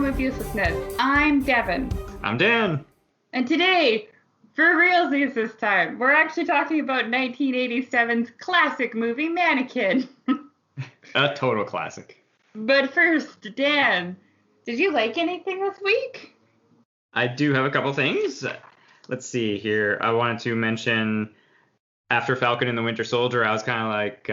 Tome of Uselessness. I'm Devin. I'm Dan. And today, for realsies this time, we're actually talking about 1987's classic movie, Mannequin. A total classic. But first, Dan, did you like anything this week? I do have a couple things. Let's see here. I wanted to mention after Falcon and the Winter Soldier, I was kind of like,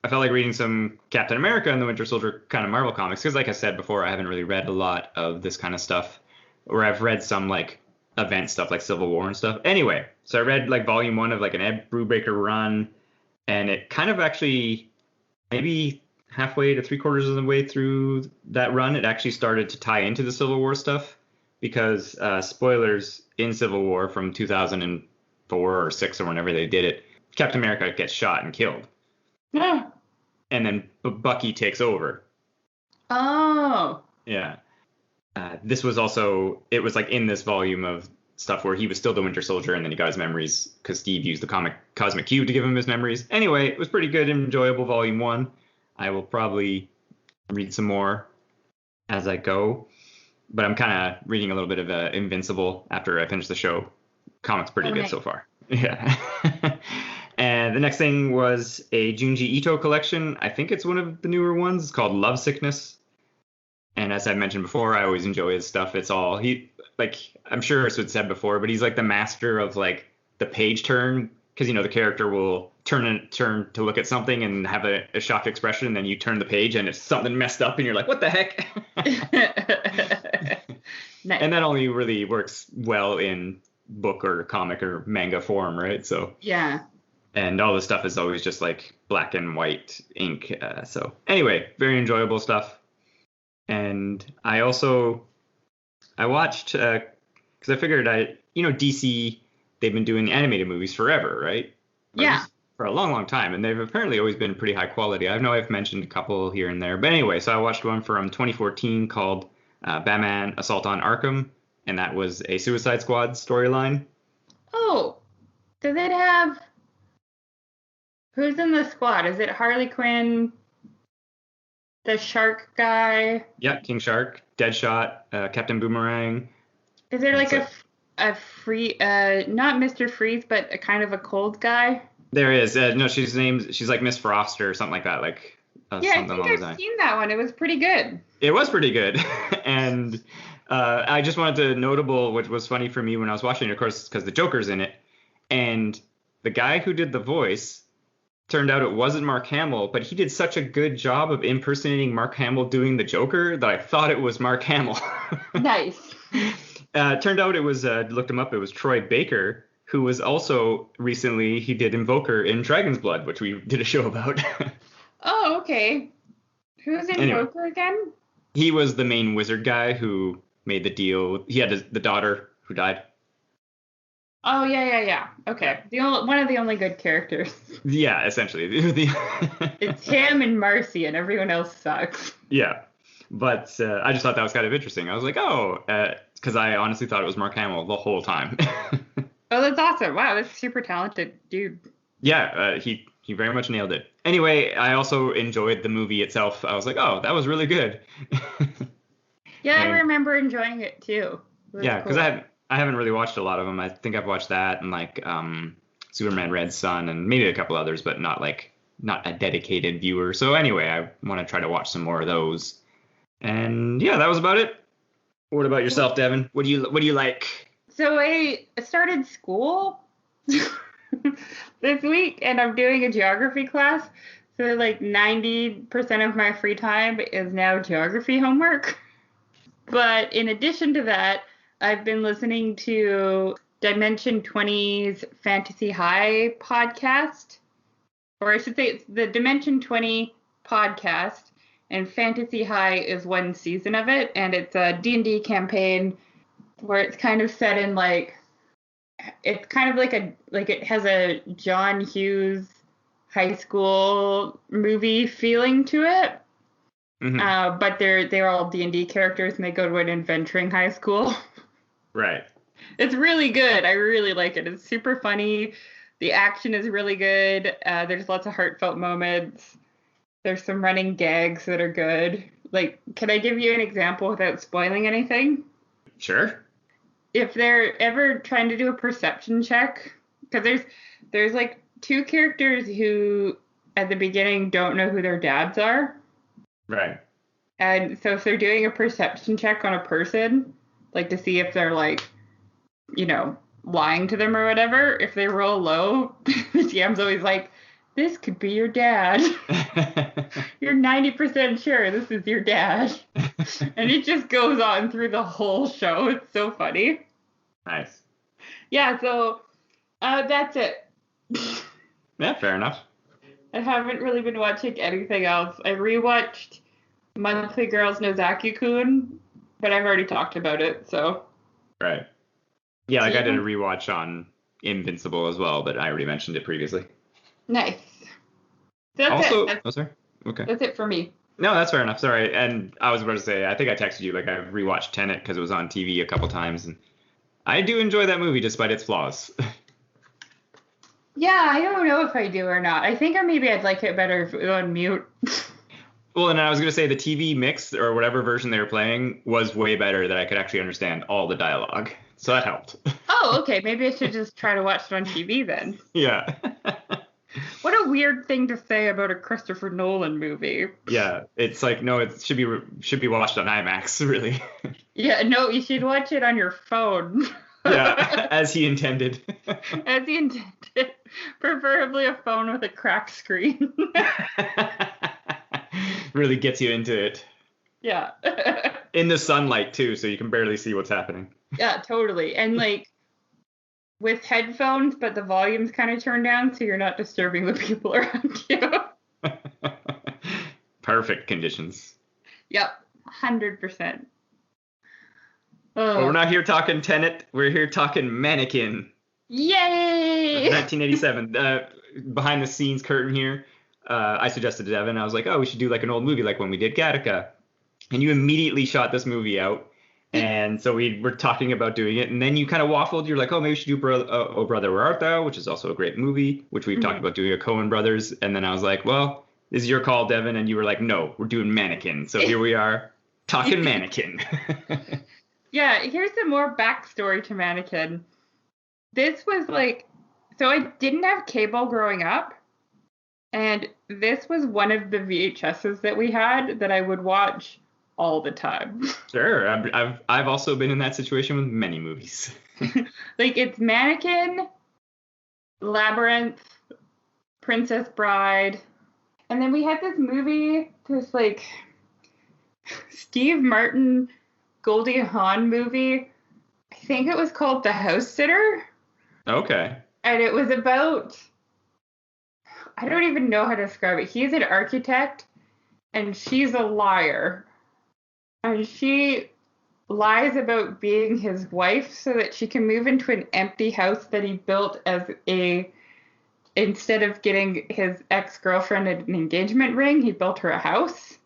I felt like reading some Captain America and the Winter Soldier kind of Marvel comics. Because like I said before, I haven't really read a lot of this kind of stuff. Or I've read some like event stuff like Civil War and stuff. Anyway, so I read like volume 1 of like an Ed Brubaker run. And it kind of actually, maybe halfway to 3/4 of the way through that run, it actually started to tie into the Civil War stuff. Because spoilers, in Civil War from 2004 or 6 or whenever they did it, Captain America gets shot and killed. Yeah. And then Bucky takes over. Oh. Yeah. This was also, it was like in this volume of stuff where he was still the Winter Soldier and then he got his memories because Steve used the comic Cosmic Cube to give him his memories. Anyway, it was pretty good and enjoyable volume 1. I will probably read some more as I go. But I'm kind of reading a little bit of Invincible after I finish the show. Comic's pretty good so far. Yeah. And the next thing was a Junji Ito collection. I think it's one of the newer ones. It's called Love Sickness. And as I mentioned before, I always enjoy his stuff. It's all I'm sure it's been said before, but he's like the master of like the page turn, because the character will turn to look at something and have a shocked expression, and then you turn the page and it's something messed up and you're like, what the heck? Nice. And that only really works well in book or comic or manga form, right? So Yeah. And all the stuff is always just like black and white ink. So anyway, very enjoyable stuff. And I watched, because I figured DC, they've been doing animated movies forever, right? Yeah. For a long, long time. And they've apparently always been pretty high quality. I know I've mentioned a couple here and there. But anyway, so I watched one from 2014 called Batman Assault on Arkham. And that was a Suicide Squad storyline. Oh, does it have... Who's in the squad? Is it Harley Quinn, the Shark guy? Yeah, King Shark, Deadshot, Captain Boomerang. Is there like a free, not Mr. Freeze, but a kind of a cold guy? There is. No, she's like Miss Frost or something like that. Yeah, I think I've seen that one. It was pretty good. It was pretty good. And I just wanted to notable, which was funny for me when I was watching it, of course, because the Joker's in it. And the guy who did the voice, turned out it wasn't Mark Hamill, but he did such a good job of impersonating Mark Hamill doing the Joker that I thought it was Mark Hamill. Nice. Turned out it was, looked him up, it was Troy Baker, who was also recently, he did Invoker in Dragon's Blood, which we did a show about. Oh, okay. Who's Invoker again? He was the main wizard guy who made the deal. He had the daughter who died. Oh, yeah. Okay. One of the only good characters. Yeah, essentially. It's him and Marcy, and everyone else sucks. Yeah. But I just thought that was kind of interesting. I was like, because I honestly thought it was Mark Hamill the whole time. Oh, that's awesome. Wow, that's super talented dude. Yeah, he very much nailed it. Anyway, I also enjoyed the movie itself. I was like, oh, that was really good. Yeah, I remember enjoying it too. Yeah, because cool. I haven't really watched a lot of them. I think I've watched that and like Superman Red Sun and maybe a couple others, but not a dedicated viewer. So anyway, I want to try to watch some more of those. And yeah, that was about it. What about yourself, Devin? What do you like? So I started school this week, and I'm doing a geography class. So like 90% of my free time is now geography homework. But in addition to that, I've been listening to Dimension 20's Fantasy High podcast, or I should say it's the Dimension 20 podcast, and Fantasy High is one season of it, and it's a D&D campaign where it's kind of set in it's kind of like it has a John Hughes high school movie feeling to it. Mm-hmm. But they're all D&D characters and they go to an adventuring high school. Right. It's really good. I really like it. It's super funny. The action is really good. There's lots of heartfelt moments. There's some running gags that are good. Like, can I give you an example without spoiling anything? Sure. If they're ever trying to do a perception check, because there's like two characters who at the beginning don't know who their dads are. Right. And so if they're doing a perception check on a person, like to see if they're like, lying to them or whatever, if they roll low, the GM's always like, this could be your dad. You're 90% sure this is your dad. And it just goes on through the whole show. It's so funny. Nice. Yeah, so that's it. Yeah, fair enough. I haven't really been watching anything else. I rewatched Monthly Girls Nozaki-kun, but I've already talked about it, so. Right. Yeah, like I did a rewatch on Invincible as well, but I already mentioned it previously. Nice. So that's also, it. sorry. Okay. That's it for me. No, that's fair enough. Sorry. And I was about to say, I think I texted you, like I rewatched Tenet because it was on TV a couple times, and I do enjoy that movie despite its flaws. Yeah, I don't know if I do or not. I think maybe I'd like it better if it was on mute. Well, and I was going to say the TV mix or whatever version they were playing was way better, that I could actually understand all the dialogue. So that helped. Oh, okay. Maybe I should just try to watch it on TV then. Yeah. What a weird thing to say about a Christopher Nolan movie. Yeah, it's like, no, it should be watched on IMAX, really. Yeah, no, you should watch it on your phone. Yeah, as he intended. As he intended. Preferably a phone with a cracked screen. Really gets you into it. Yeah. In the sunlight, too, so you can barely see what's happening. Yeah, totally. And like with headphones, but the volume's kind of turned down so you're not disturbing the people around you. Perfect conditions. Yep, 100%. But we're not here talking Tenet. We're here talking Mannequin. Yay! 1987. Behind the scenes curtain here. I suggested to Devin, I was like, oh, we should do like an old movie like when we did Gattaca. And you immediately shot this movie out. And so we were talking about doing it. And then you kind of waffled. You're like, oh, maybe we should do Oh Brother, Where Art Thou? Which is also a great movie, which we've talked about doing a Coen Brothers. And then I was like, well, this is your call, Devin. And you were like, no, we're doing Mannequin. So here we are talking Mannequin. Yeah, here's some more backstory to Mannequin. This was like, so I didn't have cable growing up. And this was one of the VHSs that we had that I would watch all the time. Sure. I've also been in that situation with many movies. Like, it's Mannequin, Labyrinth, Princess Bride. And then we had this movie, this like Steve Martin, Goldie Hawn movie. I think it was called The House Sitter. Okay. And it was about, I don't even know how to describe it. He's an architect and she's a liar. And she lies about being his wife so that she can move into an empty house that he built instead of getting his ex-girlfriend an engagement ring, he built her a house.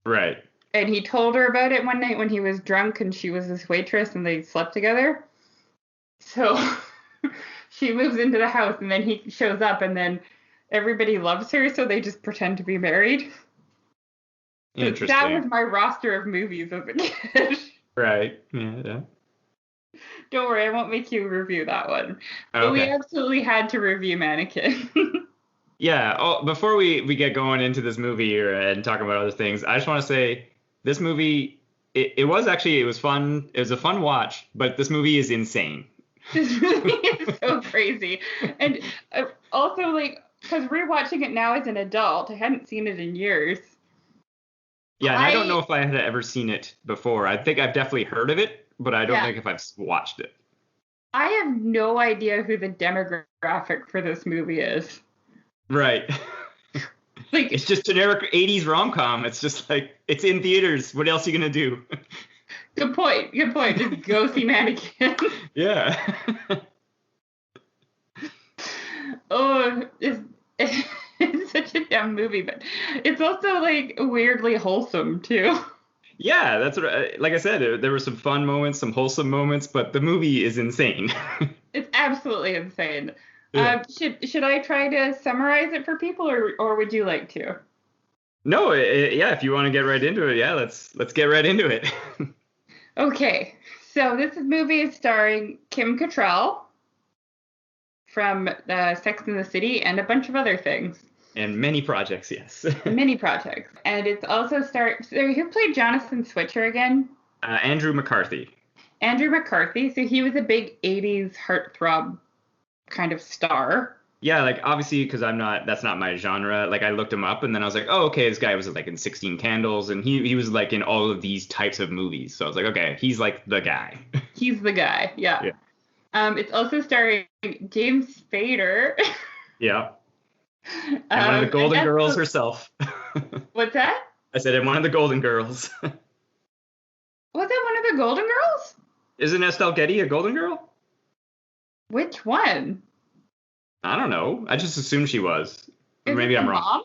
Right. And he told her about it one night when he was drunk and she was his waitress and they slept together. So she moves into the house and then he shows up and then everybody loves her, so they just pretend to be married. Interesting. That was my roster of movies as a kid. Right. Yeah. Don't worry, I won't make you review that one. But Okay. we absolutely had to review Mannequin. Yeah. Oh, before we get going into this movie here and talking about other things, I just want to say this movie, it was fun. It was a fun watch, but this movie is insane. This movie is so crazy. And also, like, because rewatching it now as an adult, I hadn't seen it in years. Yeah, and I don't know if I had ever seen it before. I think I've definitely heard of it, but I don't think if I've watched it. I have no idea who the demographic for this movie is. Right. Like, it's just generic 80s rom-com. It's just like, it's in theaters. What else are you going to do? Good point. Just go see Mannequin. Yeah. Oh, it's such a dumb movie, but it's also like weirdly wholesome too. Yeah, that's what. Like I said, there were some fun moments, some wholesome moments, but the movie is insane. It's absolutely insane. Yeah. Should I try to summarize it for people, or would you like to? No, yeah, if you want to get right into it, yeah, let's get right into it. Okay, so this movie is starring Kim Cattrall from Sex and the City and a bunch of other things. And many projects, yes. Many projects. And it's also so who played Jonathan Switcher again? Andrew McCarthy. Andrew McCarthy. So he was a big 80s heartthrob kind of star. Yeah, like obviously because that's not my genre. Like I looked him up and then I was like, oh, okay, this guy was like in 16 Candles and he was like in all of these types of movies. So I was like, okay, he's like the guy. He's the guy, yeah. Yeah. It's also starring James Spader. Yeah. And one of the Golden Girls herself. What's that? I said, and one of the Golden Girls. Was that one of the Golden Girls? Isn't Estelle Getty a Golden Girl? Which one? I don't know. I just assumed she was. Or Is maybe it I'm the wrong. mom?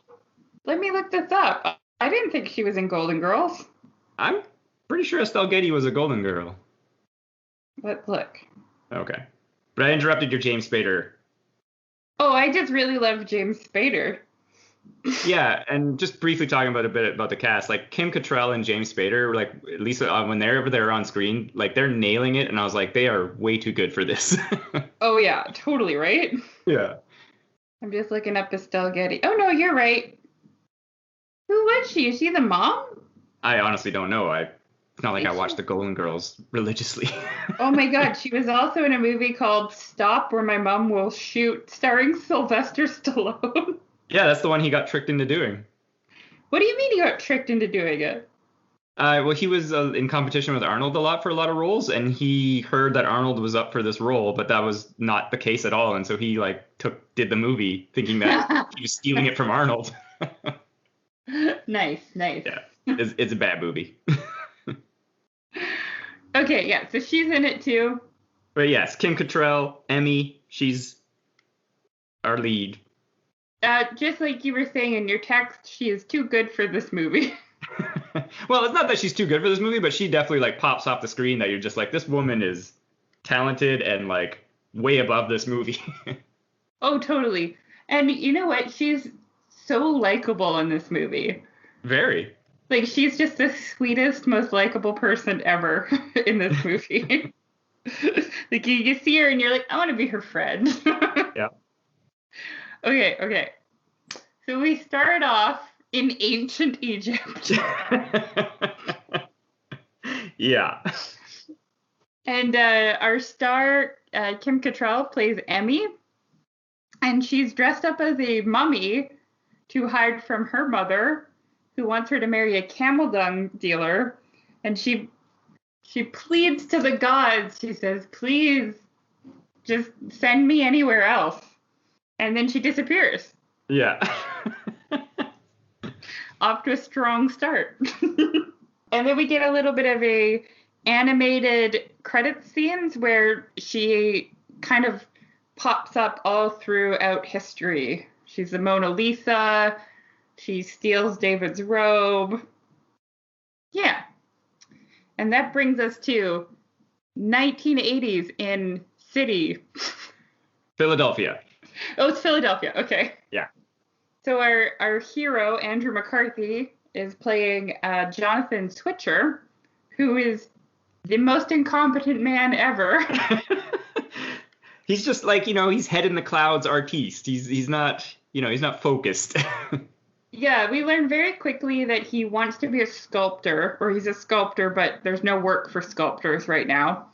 Let me look this up. I didn't think she was in Golden Girls. I'm pretty sure Estelle Getty was a Golden Girl. Let's look. Okay. But I interrupted your James Spader. Oh, I just really love James Spader. Yeah, and just briefly talking about a bit about the cast, like Kim Cattrall and James Spader, like at least when they're on screen, like they're nailing it, and I was like, they are way too good for this. Oh yeah, totally right. Yeah. I'm just looking up Estelle Getty. Oh no, you're right. Who was she? Is she the mom? I honestly don't know. It's not like I watch the Golden Girls religiously. Oh my God, she was also in a movie called Stop, Where My Mom Will Shoot, starring Sylvester Stallone. Yeah, that's the one he got tricked into doing. What do you mean he got tricked into doing it? Well, he was in competition with Arnold a lot for a lot of roles, and he heard that Arnold was up for this role, but that was not the case at all, and so he like did the movie thinking that he was stealing it from Arnold. Nice. Yeah, it's a bad movie. Okay, yeah, so she's in it too. But yes, Kim Cattrall, Emmy, she's our lead. Just like you were saying in your text, she is too good for this movie. Well, it's not that she's too good for this movie, but she definitely like pops off the screen that you're just like, this woman is talented and like way above this movie. Oh, totally. And you know what? She's so likable in this movie. Very. Like, she's just the sweetest, most likable person ever in this movie. Like, you see her and you're like, I want to be her friend. Yeah. Okay. So we start off in ancient Egypt. Yeah. And our star, Kim Cattrall, plays Emmy. And she's dressed up as a mummy to hide from her mother, who wants her to marry a camel dung dealer. And she pleads to the gods. She says, please, just send me anywhere else. And then she disappears. Yeah. Off to a strong start. And then we get a little bit of a animated credit scenes where she kind of pops up all throughout history. She's the Mona Lisa. She steals David's robe. Yeah. And that brings us to 1980s in city. Philadelphia. Oh, it's Philadelphia. Okay. Yeah. So our hero, Andrew McCarthy, is playing Jonathan Switcher, who is the most incompetent man ever. He's just like, he's head in the clouds artiste. He's not, he's not focused. Yeah, we learn very quickly that he wants to be a sculptor, or he's a sculptor, but there's no work for sculptors right now.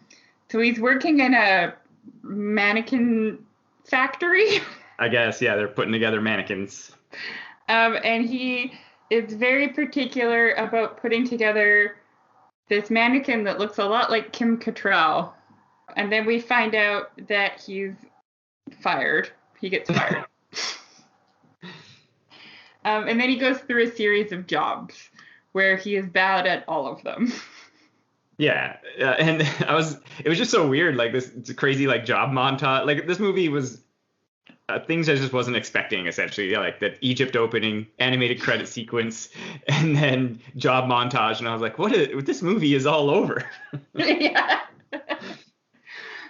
So he's working in a mannequin factory. I guess, yeah, they're putting together mannequins. And he is very particular about putting together this mannequin that looks a lot like Kim Cattrall. And then we find out that he's fired. He gets fired. And then he goes through a series of jobs where he is bad at all of them. Yeah, and it was just so weird, like this crazy like job montage. Like this movie was things I just wasn't expecting, essentially. Yeah, like that Egypt opening, animated credit sequence, and then job montage, and I was like, what this movie is all over. Yeah.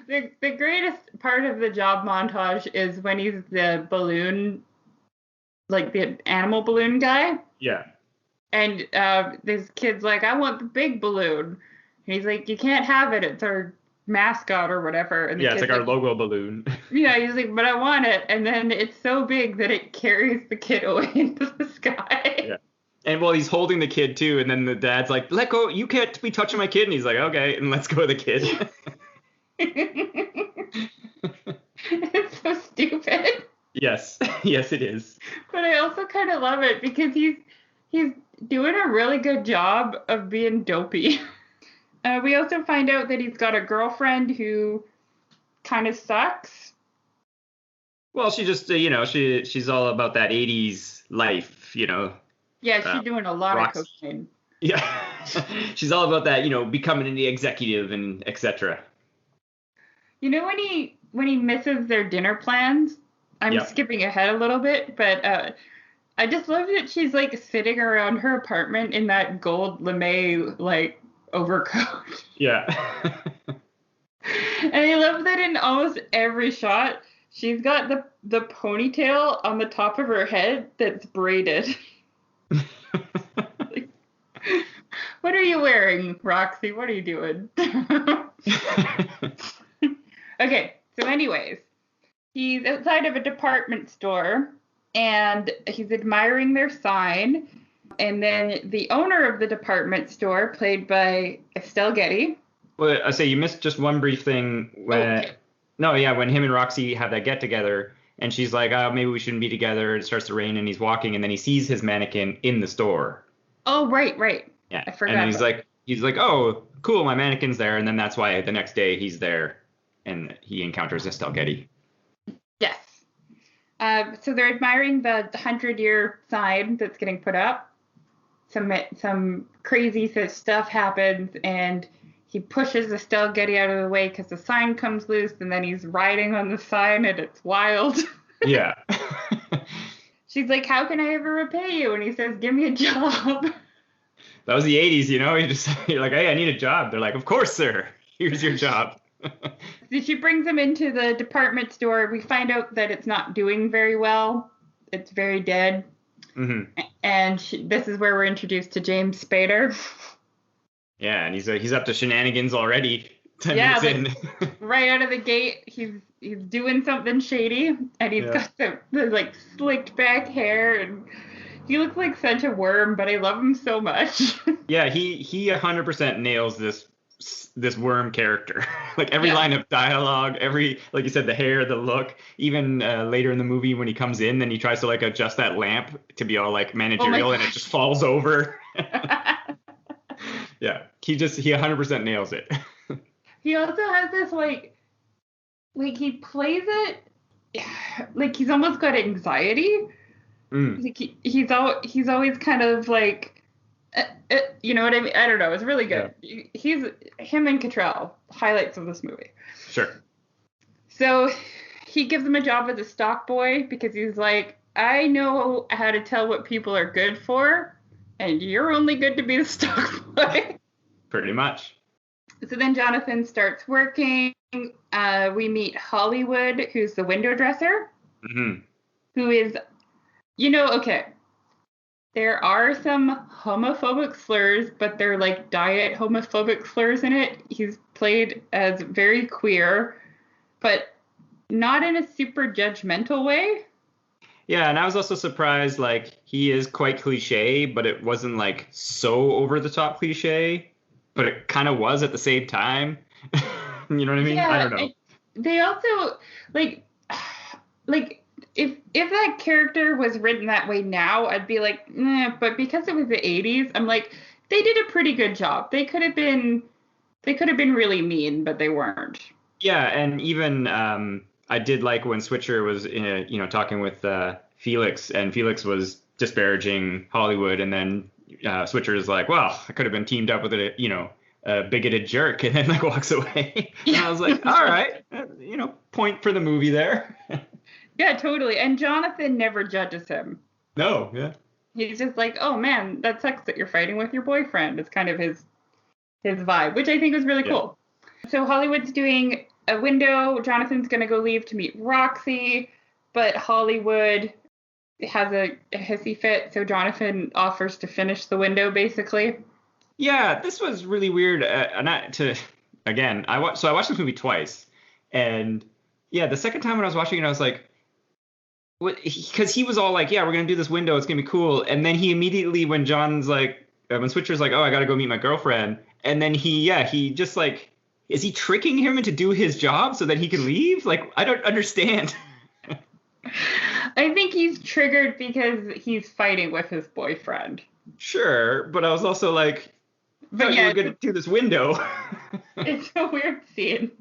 The greatest part of the job montage is when he's the balloon, like the animal balloon guy. Yeah. And this kid's like, I want the big balloon. And he's like, you can't have it. It's our mascot or whatever. And the Yeah, it's kid's like our logo balloon. yeah, he's like, but I want it. And then it's so big that it carries the kid away into the sky. Yeah. And well, he's holding the kid too, and then the dad's like, "Let go! You can't be touching my kid." And he's like, "Okay," and lets go of the kid. It's so stupid. Yes, yes, it is. But I also kind of love it because he's doing a really good job of being dopey. We also find out that he's got a girlfriend who kind of sucks. Well, she just, she's all about that '80s life, Yeah, she's doing a lot rocks. of cocaine. Yeah, she's all about that, becoming an executive and etc. You know when he misses their dinner plans? I'm skipping ahead a little bit, but I just love that she's like sitting around her apartment in that gold lame like overcoat. Yeah. And I love that in almost every shot, she's got the ponytail on the top of her head that's braided. Like, what are you wearing, Roxy? What are you doing? Okay, so anyways, he's outside of a department store and he's admiring their sign. And then the owner of the department store, played by Estelle Getty. Well, I say you missed just one brief thing when when him and Roxy have that get together and she's like, "Oh, maybe we shouldn't be together." It starts to rain and he's walking and then he sees his mannequin in the store. Oh, right. Yeah. I forgot. And he's like, "Oh, cool, my mannequin's there." And then that's why the next day he's there and he encounters Estelle Getty. Yes. So they're admiring the 100-year sign that's getting put up. Some crazy stuff happens and he pushes Estelle Getty out of the way because the sign comes loose, and then he's riding on the sign, and it's wild. Yeah. She's like, "How can I ever repay you?" And he says, "Give me a job." That was the 80s, you're like, "Hey, I need a job." They're like, "Of course, sir. Here's your job." She brings him into the department store. We find out that it's not doing very well. It's very dead. Mm-hmm. And this is where we're introduced to James Spader. Yeah, and he's up to shenanigans already. 10 yeah, minutes in. Right out of the gate, he's doing something shady, and he's got the like slicked back hair, and he looks like such a worm, but I love him so much. Yeah, he 100% nails this worm character. Like every line of dialogue, like you said, the hair, the look. Even later in the movie when he comes in, then he tries to like adjust that lamp to be all like managerial, and it just falls over. Yeah, he 100% nails it. He also has this like he plays it like he's almost got anxiety. Like he's always kind of like you know what I mean? I don't know. It's really good. Yeah. Him and Cattrall, highlights of this movie. Sure. So he gives him a job as a stock boy because he's like, "I know how to tell what people are good for, and you're only good to be the stock boy." Pretty much. So then Jonathan starts working. We meet Hollywood, who's the window dresser, who is, okay. There are some homophobic slurs, but they're like diet homophobic slurs in it. He's played as very queer, but not in a super judgmental way. Yeah, and I was also surprised, like, he is quite cliche, but it wasn't like so over the top cliche, but it kind of was at the same time. You know what I mean? Yeah, I don't know. They also like if that character was written that way now, I'd be like, nah, but because it was the 80s, I'm like, they did a pretty good job. They could have been really mean, but they weren't. Yeah, and even I did like when Switcher was talking with Felix, and Felix was disparaging Hollywood, and then Switcher is like, "Well, I could have been teamed up with a bigoted jerk," and then like walks away. And I was like, all right, point for the movie there. Yeah, totally. And Jonathan never judges him. No, yeah. He's just like, "Oh man, that sucks that you're fighting with your boyfriend." It's kind of his vibe, which I think was really cool. So Hollywood's doing a window. Jonathan's gonna go leave to meet Roxy, but Hollywood has a hissy fit, so Jonathan offers to finish the window, basically. Yeah, this was really weird. And I watched this movie twice, and yeah, the second time when I was watching it, I was like, what? Because he was all like, yeah, we're gonna do this window, it's gonna be cool, and then he immediately, when John's like, when Switcher's like, oh, I gotta go meet my girlfriend, and then he just like, is he tricking him into do his job so that he can leave? Like, I don't understand. I think he's triggered because he's fighting with his boyfriend. Sure, but I was also like, But thought you yeah, were gonna do this window. it's a weird scene.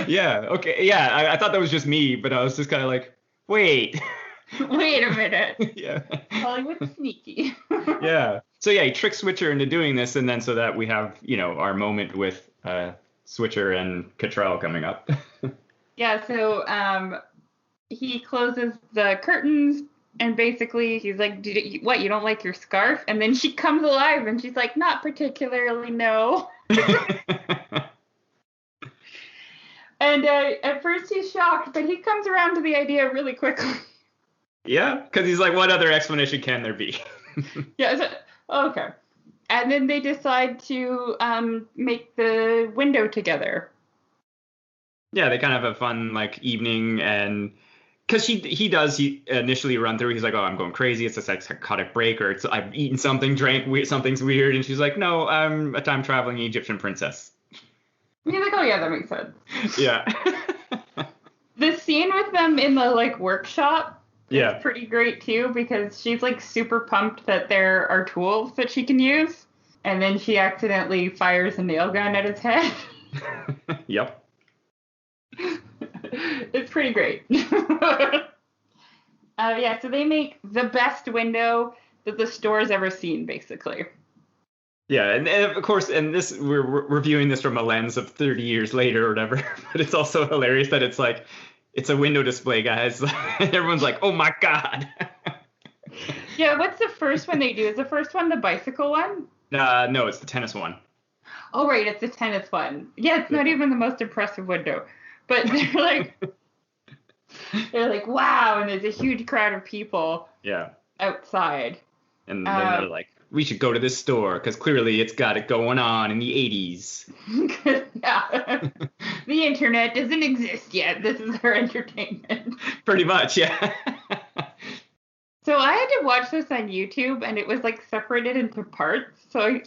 Yeah, okay, yeah, I thought that was just me, but I was just kind of like, wait. Wait a minute. Yeah. Hollywood's sneaky. Yeah. So yeah, he tricks Switcher into doing this, and then so that we have, our moment with Switcher and Cattrall coming up. Yeah, so he closes the curtains and basically he's like, what, you don't like your scarf? And then she comes alive and she's like, not particularly, no. And at first he's shocked, but he comes around to the idea really quickly. Yeah, because he's like, what other explanation can there be? Yeah, okay. And then they decide to make the window together. Yeah, they kind of have a fun like evening, and because he initially run through, he's like, oh, I'm going crazy, it's a psychotic break, or it's I've eaten something, drank something's weird, and she's like, no, I'm a time traveling Egyptian princess. And he's like, oh yeah, that makes sense. Yeah. The scene with them in the like workshop is pretty great too, because she's like super pumped that there are tools that she can use, and then she accidentally fires a nail gun at his head. Yep. It's pretty great. Yeah, so they make the best window that the store's ever seen, basically. Yeah, and of course, and this we're reviewing this from a lens of 30 years later or whatever, but it's also hilarious that it's like, it's a window display, guys. Everyone's like, oh my God. Yeah, what's the first one they do? Is the first one the bicycle one? No, it's the tennis one. Oh, right, it's the tennis one. Yeah, it's not even the most impressive window. But they're like, wow, and there's a huge crowd of people outside. And then they're like, we should go to this store because clearly it's got it going on in the 80s. Yeah. The internet doesn't exist yet. This is our entertainment. Pretty much, yeah. So I had to watch this on YouTube, and it was like separated into parts. So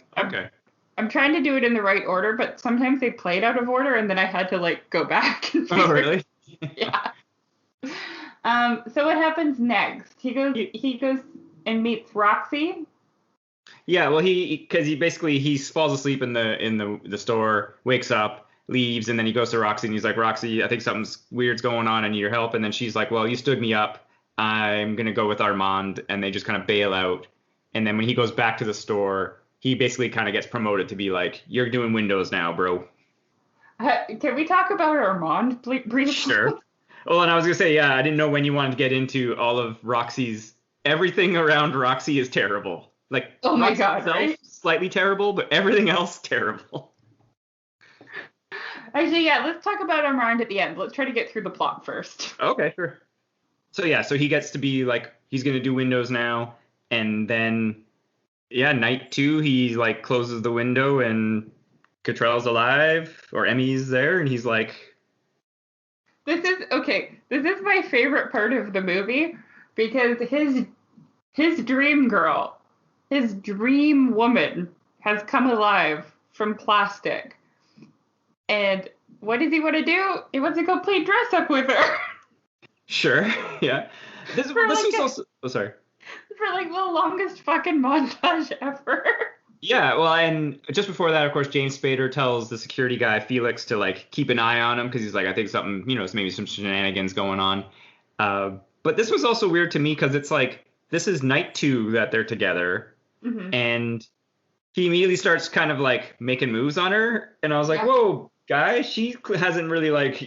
I'm trying to do it in the right order, but sometimes they played out of order, and then I had to like go back. Oh, really? Yeah. So what happens next? He goes and meets Roxy. Yeah, well, he falls asleep in the store, wakes up, leaves, and then he goes to Roxy and he's like, Roxy, I think something's weird's going on. I need your help. And then she's like, well, you stood me up. I'm gonna go with Armand, and they just kind of bail out. And then when he goes back to the store, he basically kind of gets promoted to be like, you're doing windows now, bro. Can we talk about Armand briefly? Sure. Well, and I was gonna say, yeah, I didn't know when you wanted to get into all of Roxy's. Everything around Roxy is terrible. Like, oh my Roxy God, itself, right? Slightly terrible, but everything else terrible. Actually, yeah, let's talk about Armand at the end. Let's try to get through the plot first. Okay, sure. So yeah, so he gets to be like, he's gonna do windows now, and then night 2, he like closes the window and Cattrall's alive, or Emmy's there, and he's like, This is my favorite part of the movie, because his dream girl, his dream woman has come alive from plastic. And what does he want to do? He wants to go play dress up with her. Sure, yeah. This was also... Oh, sorry. For like the longest fucking montage ever. Yeah, well, and just before that, of course, James Spader tells the security guy, Felix, to like keep an eye on him because he's like, I think something, maybe some shenanigans going on. But this was also weird to me because it's like, this is night 2 that they're together, and he immediately starts kind of like making moves on her, and I was like, whoa, guy, she hasn't really like,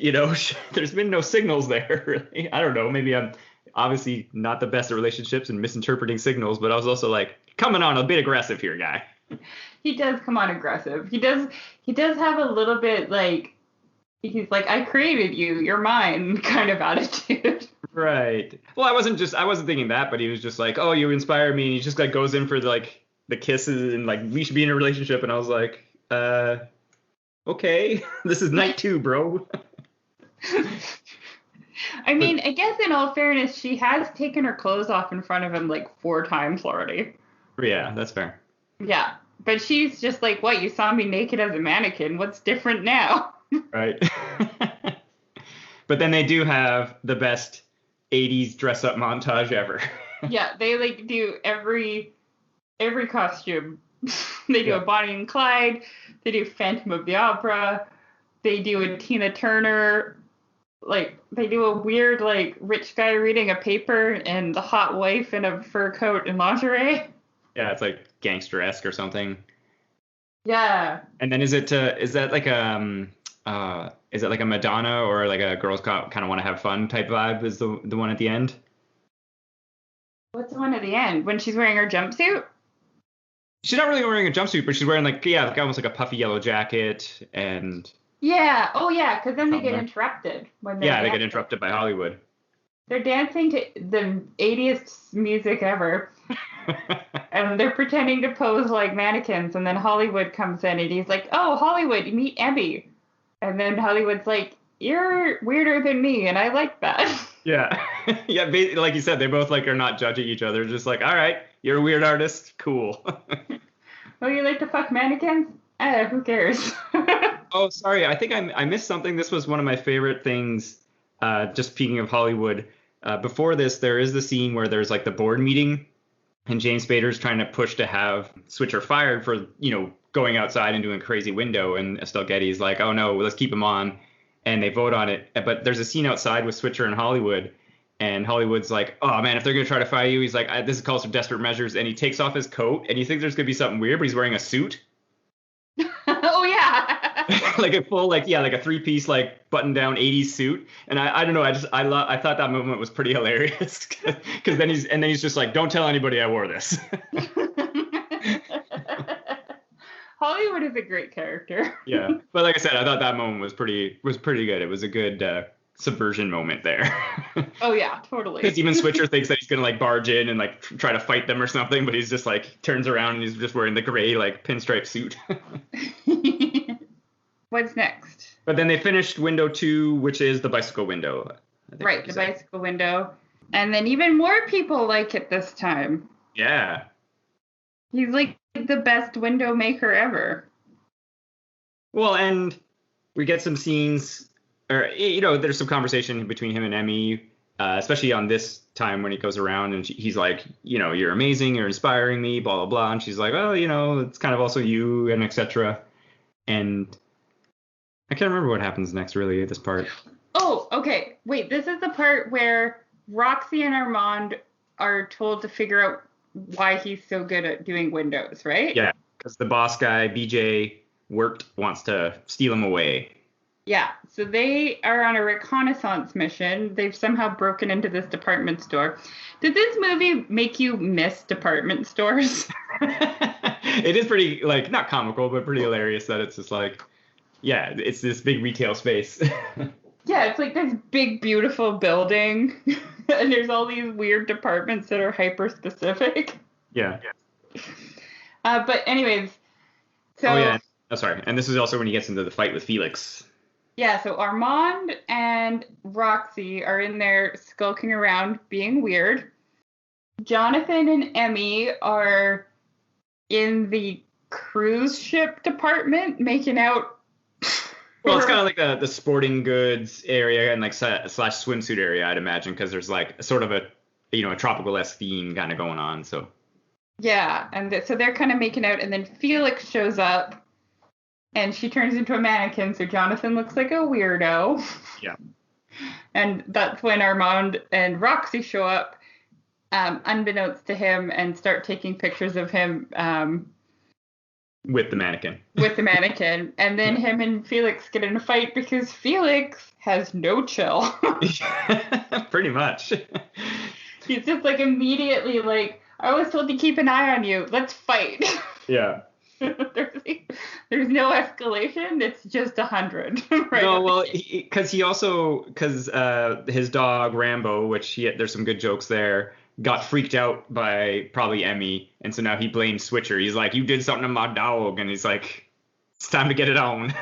there's been no signals there, really. I don't know, maybe I'm obviously not the best at relationships and misinterpreting signals, but I was also like, coming on a bit aggressive here, guy. He does come on aggressive. He does have a little bit like, he's like, I created you, you're mine kind of attitude. Right. Well, I wasn't thinking that, but he was just like, "Oh, you inspire me." And he just like goes in for the kisses and like we should be in a relationship. And I was like, okay, this is night 2, bro. I mean, I guess in all fairness, she has taken her clothes off in front of him like 4 times already. Yeah, that's fair. Yeah, but she's just like, what? You saw me naked as a mannequin. What's different now? Right. But then they do have the best 80s dress up montage ever. Yeah, they like do every costume. They do a Bonnie and Clyde. They do Phantom of the Opera. They do a Tina Turner. Like, they do a weird, like, rich guy reading a paper and the hot wife in a fur coat and lingerie. Yeah, it's like gangster-esque or something. Yeah. And then is that like is it like a Madonna or like a girls kind of want to have fun type vibe is the one at the end? What's the one at the end? When she's wearing her jumpsuit? She's not really wearing a jumpsuit, but she's wearing like almost like a puffy yellow jacket and Yeah. Oh, yeah, because then they get interrupted. They get interrupted by Hollywood. They're dancing to the 80th music ever. And they're pretending to pose like mannequins. And then Hollywood comes in and he's like, oh, Hollywood, meet Emmy. And then Hollywood's like, you're weirder than me. And I like that. Yeah. Yeah. Like you said, they both like are not judging each other. Just like, all right, you're a weird artist. Cool. Oh, you like to fuck mannequins? Who cares? Oh, sorry. I think I missed something. This was one of my favorite things. Just speaking of Hollywood, before this, there is the scene where there's like the board meeting and James Spader's trying to push to have Switcher fired for, going outside and doing a crazy window. And Estelle Getty's like, oh, no, let's keep him on. And they vote on it. But there's a scene outside with Switcher and Hollywood. And Hollywood's like, oh, man, if they're going to try to fire you, he's like, this calls for desperate measures. And he takes off his coat and you think there's going to be something weird, but he's wearing a suit. Oh, yeah. Like a full, like a 3-piece, like button-down 80s suit. And I don't know. I thought that moment was pretty hilarious because then he's just like, don't tell anybody I wore this. Hollywood is a great character. Yeah. But like I said, I thought that moment was pretty good. It was a good subversion moment there. Oh, yeah, totally. Because even Switcher thinks that he's going to like barge in and like try to fight them or something, but he's just like turns around and he's just wearing the gray like pinstripe suit. What's next? But then they finished window 2, which is the bicycle window. Right, the bicycle window. And then even more people like it this time. Yeah. He's like the best window maker ever. Well, and we get some scenes, or, there's some conversation between him and Emmy, especially on this time when he goes around and he's like, you're amazing, you're inspiring me, blah, blah, blah. And she's like, oh, it's kind of also you, and etc. And I can't remember what happens next, really, at this part. Oh, okay. Wait, this is the part where Roxy and Armand are told to figure out why he's so good at doing windows, right? Yeah, because the boss guy, BJ, wants to steal him away. Yeah, so they are on a reconnaissance mission. They've somehow broken into this department store. Did this movie make you miss department stores? It is pretty, like, not comical, but pretty hilarious that it's just like, yeah, it's this big retail space. Yeah, it's like this big, beautiful building, and there's all these weird departments that are hyper-specific. Yeah. But anyways, so... Oh, yeah. Oh, sorry. And this is also when he gets into the fight with Felix. Yeah, so Armand and Roxy are in there skulking around, being weird. Jonathan and Emmy are in the cruise ship department, making out. Well, it's kind of like the sporting goods area and like slash swimsuit area, I'd imagine, because there's like sort of a tropical-esque theme kind of going on. So yeah, and so they're kind of making out, and then Felix shows up, and she turns into a mannequin, so Jonathan looks like a weirdo. Yeah. And that's when Armand and Roxy show up, unbeknownst to him, and start taking pictures of him. With the mannequin. And then him and Felix get in a fight because Felix has no chill. Pretty much. He's just like immediately like, I was told to keep an eye on you. Let's fight. Yeah. there's no escalation. It's just 100. Right No, away. well, because his dog Rambo, there's some good jokes there, got freaked out by probably Emmy, and so now he blames Switcher. He's like, "You did something to my dog," and he's like, "It's time to get it on."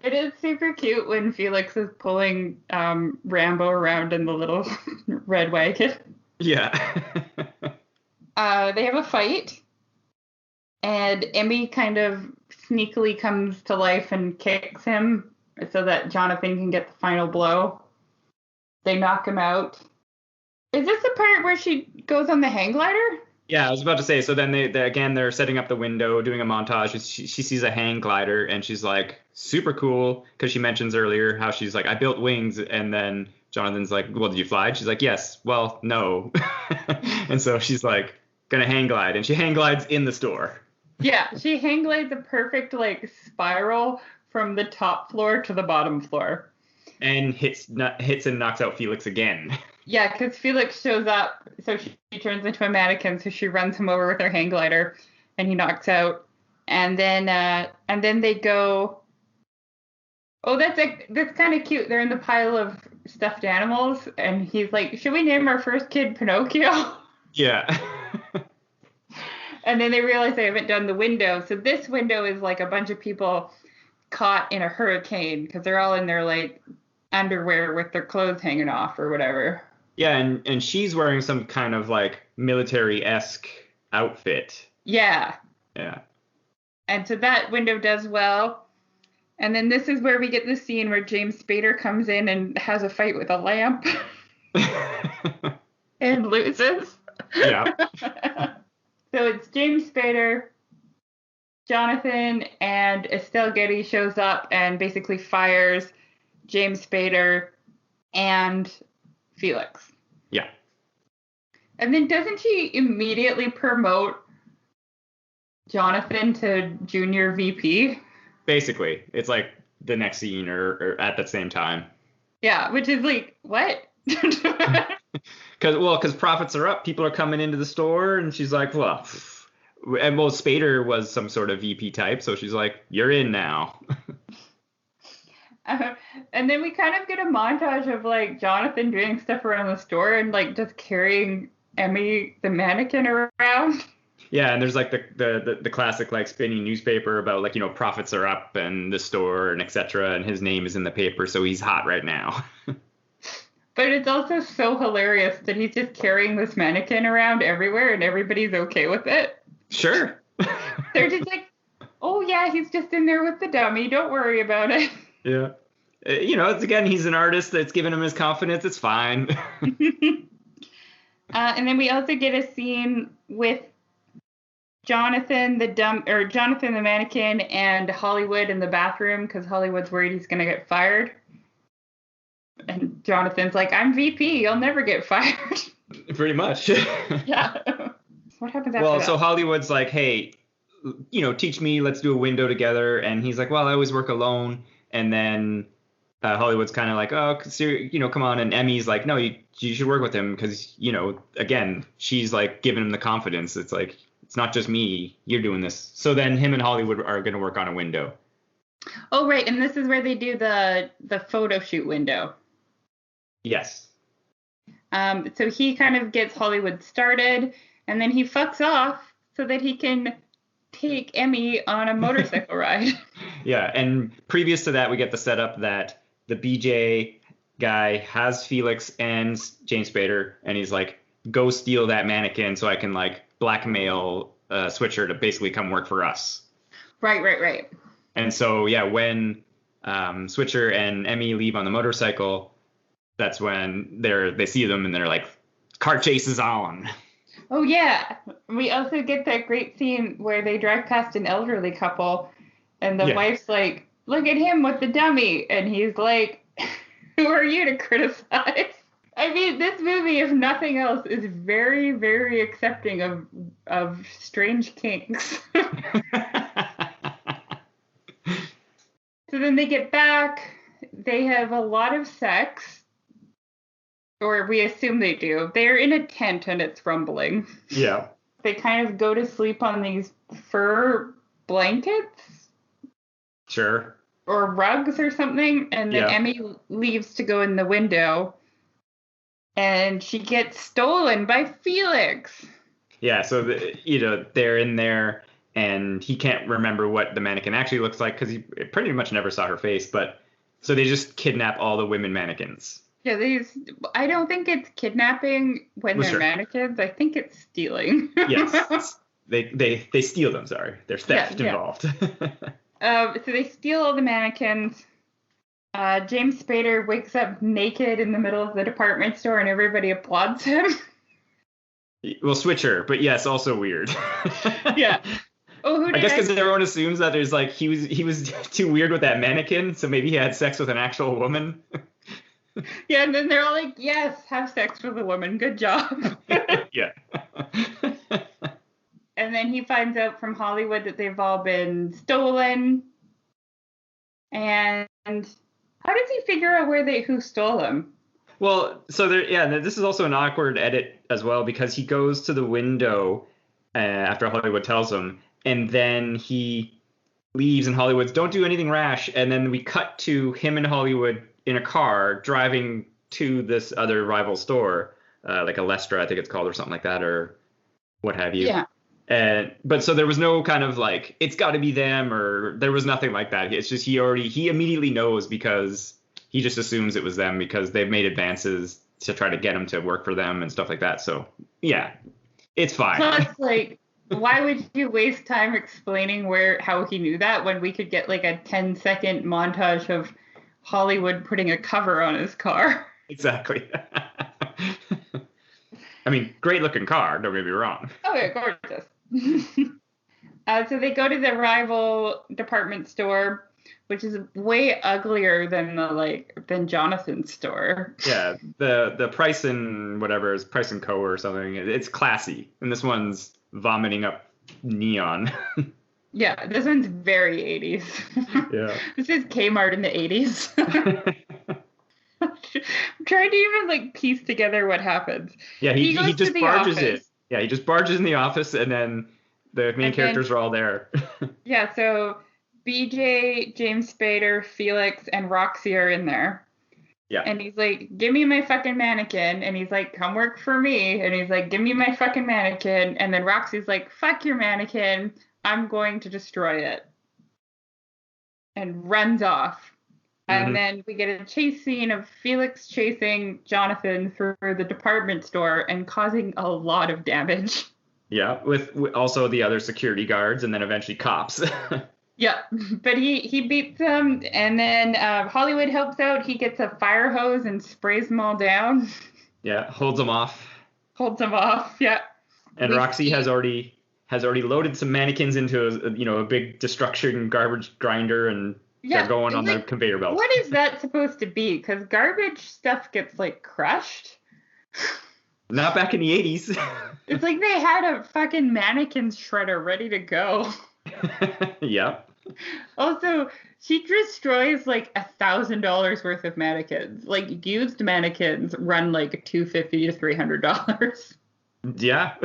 It is super cute when Felix is pulling Rambo around in the little red wagon. Yeah. They have a fight, and Emmy kind of sneakily comes to life and kicks him so that Jonathan can get the final blow. They knock him out. Is this the part where she goes on the hang glider? Yeah, I was about to say. So then they're setting up the window, doing a montage. She sees a hang glider, and she's like, super cool, because she mentions earlier how she's like, I built wings, and then Jonathan's like, well, did you fly? She's like, yes. Well, no. And so she's like, gonna hang glide, and she hang glides in the store. Yeah, she hang glides a perfect like spiral from the top floor to the bottom floor. And hits and knocks out Felix again. Yeah, because Felix shows up, so she turns into a mannequin, so she runs him over with her hang glider, and he knocks out. And then they go. Oh, that's kind of cute. They're in the pile of stuffed animals, and he's like, "Should we name our first kid Pinocchio?" Yeah. And then they realize they haven't done the window, so this window is like a bunch of people caught in a hurricane because they're all in their like underwear with their clothes hanging off or whatever. Yeah, and she's wearing some kind of like military-esque outfit. Yeah. Yeah. And so that window does well. And then this is where we get the scene where James Spader comes in and has a fight with a lamp and loses. Yeah. So it's James Spader, Jonathan, and Estelle Getty shows up and basically fires James Spader and Felix. Yeah. And then doesn't she immediately promote Jonathan to junior VP? Basically, it's like the next scene or at the same time. Yeah, which is like, what? Because profits are up, people are coming into the store, and she's like, well, Spader was some sort of VP type, so she's like, you're in now. And then we kind of get a montage of like Jonathan doing stuff around the store and like just carrying Emmy the mannequin around. Yeah, and there's like the classic like spinning newspaper about like, profits are up and the store and etc. And his name is in the paper, so he's hot right now. But it's also so hilarious that he's just carrying this mannequin around everywhere and everybody's okay with it. Sure. They're just like, oh yeah, he's just in there with the dummy. Don't worry about it. Yeah. It's again, he's an artist that's given him his confidence. It's fine. And then we also get a scene with Jonathan the mannequin and Hollywood in the bathroom because Hollywood's worried he's going to get fired. And Jonathan's like, I'm VP. You'll never get fired. Pretty much. Yeah. What happens after that? So Hollywood's like, hey, teach me. Let's do a window together. And he's like, well, I always work alone. And then Hollywood's kind of like, oh, come on. And Emmy's like, no, you should work with him because, again, she's like giving him the confidence. It's like, it's not just me. You're doing this. So then him and Hollywood are going to work on a window. Oh, right. And this is where they do the photo shoot window. Yes. So he kind of gets Hollywood started and then he fucks off so that he can take Emmy on a motorcycle ride. Yeah. And previous to that, we get the setup that the BJ guy has Felix and James Spader, and he's like, go steal that mannequin so I can like blackmail Switcher to basically come work for us. Right. And so, yeah, when Switcher and Emmy leave on the motorcycle, that's when they see them and they're like, car chase is on. Oh, yeah. We also get that great scene where they drive past an elderly couple and the wife's like, look at him with the dummy. And he's like, who are you to criticize? I mean, this movie, if nothing else, is very, very accepting of strange kinks. So then they get back. They have a lot of sex. Or we assume they do. They're in a tent and it's rumbling. Yeah. They kind of go to sleep on these fur blankets Sure. or rugs or something, and then Yeah. Emmy leaves to go in the window, and she gets stolen by Felix. Yeah, so they're in there, and he can't remember what the mannequin actually looks like because he pretty much never saw her face. But so they just kidnap all the women mannequins. Yeah, I don't think it's kidnapping when Well, they're sure. mannequins. I think it's stealing. Yes, they steal them. Sorry, there's theft Yeah. involved. So they steal all the mannequins. James Spader wakes up naked in the middle of the department store, and everybody applauds him. Well, switcher, but yes, also weird. Yeah. Oh, who I did guess because everyone assumes that there's like he was too weird with that mannequin, so maybe he had sex with an actual woman. Yeah, and then they're all like, "Yes, have sex with a woman. Good job." Yeah. And then he finds out from Hollywood that they've all been stolen. And how does he figure out who stole them? Well, so this is also an awkward edit as well because he goes to the window after Hollywood tells him, and then he leaves, and Hollywood's don't do anything rash, and then we cut to him and Hollywood in a car driving to this other rival store, like a Lestra, I think it's called, or something like that, or what have you. Yeah. But so there was no kind of like it's got to be them, or there was nothing like that. It's just he immediately knows because he just assumes it was them because they've made advances to try to get him to work for them and stuff like that. So yeah, it's fine. Plus, like, why would you waste time explaining how he knew that when we could get like a 10-second montage of Hollywood putting a cover on his car? Exactly. I mean, great looking car, don't get me wrong. Oh, yeah, gorgeous. So they go to the rival department store, which is way uglier than Jonathan's store. Yeah, the Price and whatever is Price and Co. or something. It's classy, and this one's vomiting up neon. Yeah, this one's very 80s. Yeah. This is Kmart in the 80s. I'm trying to even like piece together what happens. Yeah, he goes just to the barges office. it. Yeah, he just barges in the office, and then the main characters are all there. Yeah, so BJ, James Spader, Felix, and Roxy are in there. Yeah. And he's like, "Give me my fucking mannequin." And he's like, "Come work for me." And he's like, "Give me my fucking mannequin." And then Roxy's like, "Fuck your mannequin. I'm going to destroy it." And runs off. And then we get a chase scene of Felix chasing Jonathan through the department store and causing a lot of damage. Yeah, with also the other security guards and then eventually cops. Yeah, but he beats them, and then Hollywood helps out. He gets a fire hose and sprays them all down. Yeah, holds them off. Holds them off, yeah. And Roxy has already loaded some mannequins into a big destruction garbage grinder, and they're going on the conveyor belt. What is that supposed to be? Because garbage stuff gets like crushed. Not back in the 80s. It's like they had a fucking mannequin shredder ready to go. Yeah. Also, she destroys like $1,000 worth of mannequins. Like used mannequins run like $250 to $300. Yeah.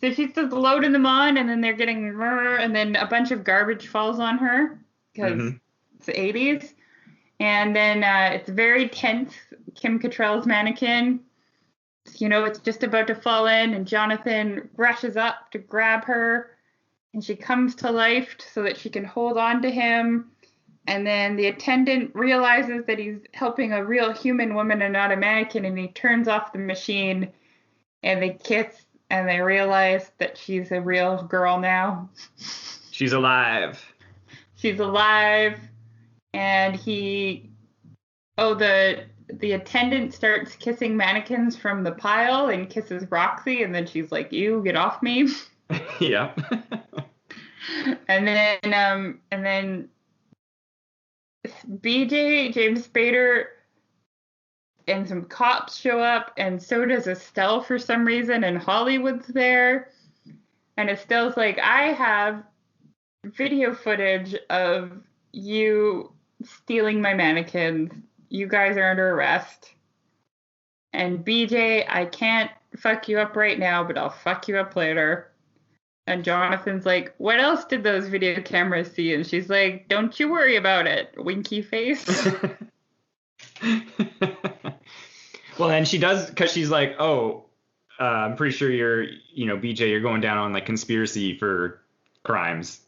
So she's just loading them on, and then they're getting, and then a bunch of garbage falls on her because it's the 80s. And then it's very tense. Kim Cattrall's mannequin, it's just about to fall in, and Jonathan rushes up to grab her, and she comes to life so that she can hold on to him. And then the attendant realizes that he's helping a real human woman and not a mannequin, and he turns off the machine, and they kiss. And they realize that she's a real girl now. She's alive. She's alive. And the attendant starts kissing mannequins from the pile and kisses Roxy. And then she's like, "You get off me." Yeah. And then BJ, James Spader, and some cops show up, and so does Estelle for some reason, and Hollywood's there. And Estelle's like, "I have video footage of you stealing my mannequins. You guys are under arrest. And BJ, I can't fuck you up right now, but I'll fuck you up later." And Jonathan's like, what else did those video cameras see? And she's like, don't you worry about it, winky face. Well, and she does, because she's like, oh, I'm pretty sure BJ, you're going down on like conspiracy for crimes.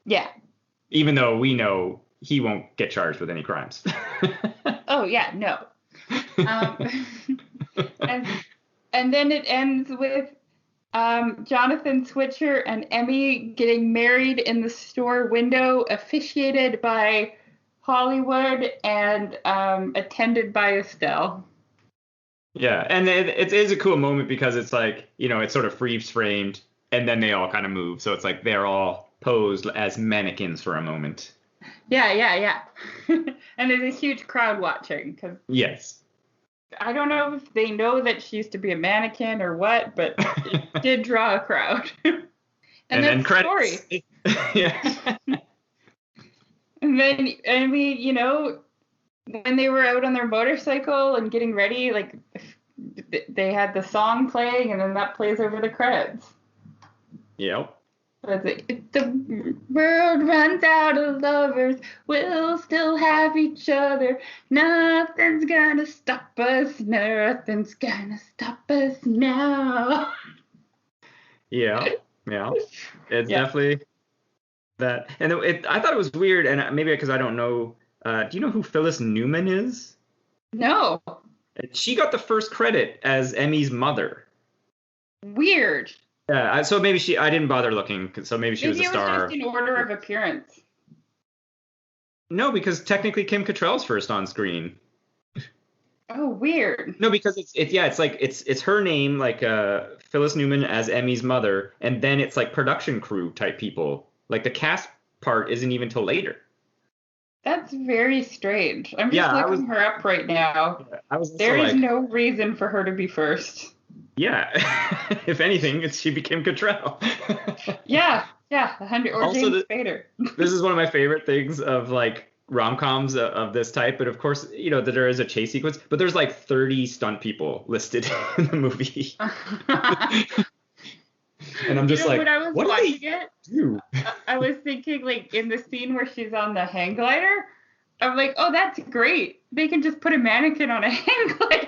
Yeah. Even though we know he won't get charged with any crimes. Oh, yeah, no. And then it ends with Jonathan Switcher and Emmy getting married in the store window, officiated by Hollywood and attended by Estelle. Yeah, and it is a cool moment because it's like, it's sort of freeze framed and then they all kind of move. So it's like they're all posed as mannequins for a moment. Yeah. And there's a huge crowd watching. Yes. I don't know if they know that she used to be a mannequin or what, but it did draw a crowd. And then that's the credits. story. Yeah. And then, when they were out on their motorcycle and getting ready, like, they had the song playing, and then that plays over the credits. Yep. So it's like, if the world runs out of lovers, we'll still have each other. Nothing's gonna stop us. Nothing's gonna stop us now. Yeah. It's definitely that. And I thought it was weird, and maybe because I don't know. Do you know who Phyllis Newman is? No. She got the first credit as Emmy's mother. Weird. Yeah, so maybe I didn't bother looking, so maybe she was a star. Maybe it was just in order of appearance. No, because technically Kim Cattrall's first on screen. Oh, weird. No, because it's her name, like Phyllis Newman as Emmy's mother, and then it's like production crew type people. Like the cast part isn't even till later. That's very strange. I'm just looking her up right now. There is no reason for her to be first. Yeah, if anything, she became Cattrall. Yeah, 100 or also, James Spader. This is one of my favorite things of like rom-coms of this type, but of course, that there is a chase sequence, but there's like 30 stunt people listed in the movie. And I'm just like, when I was what watching do they do? I was thinking, like, in the scene where she's on the hang glider, I'm like, oh, that's great. They can just put a mannequin on a hang glider.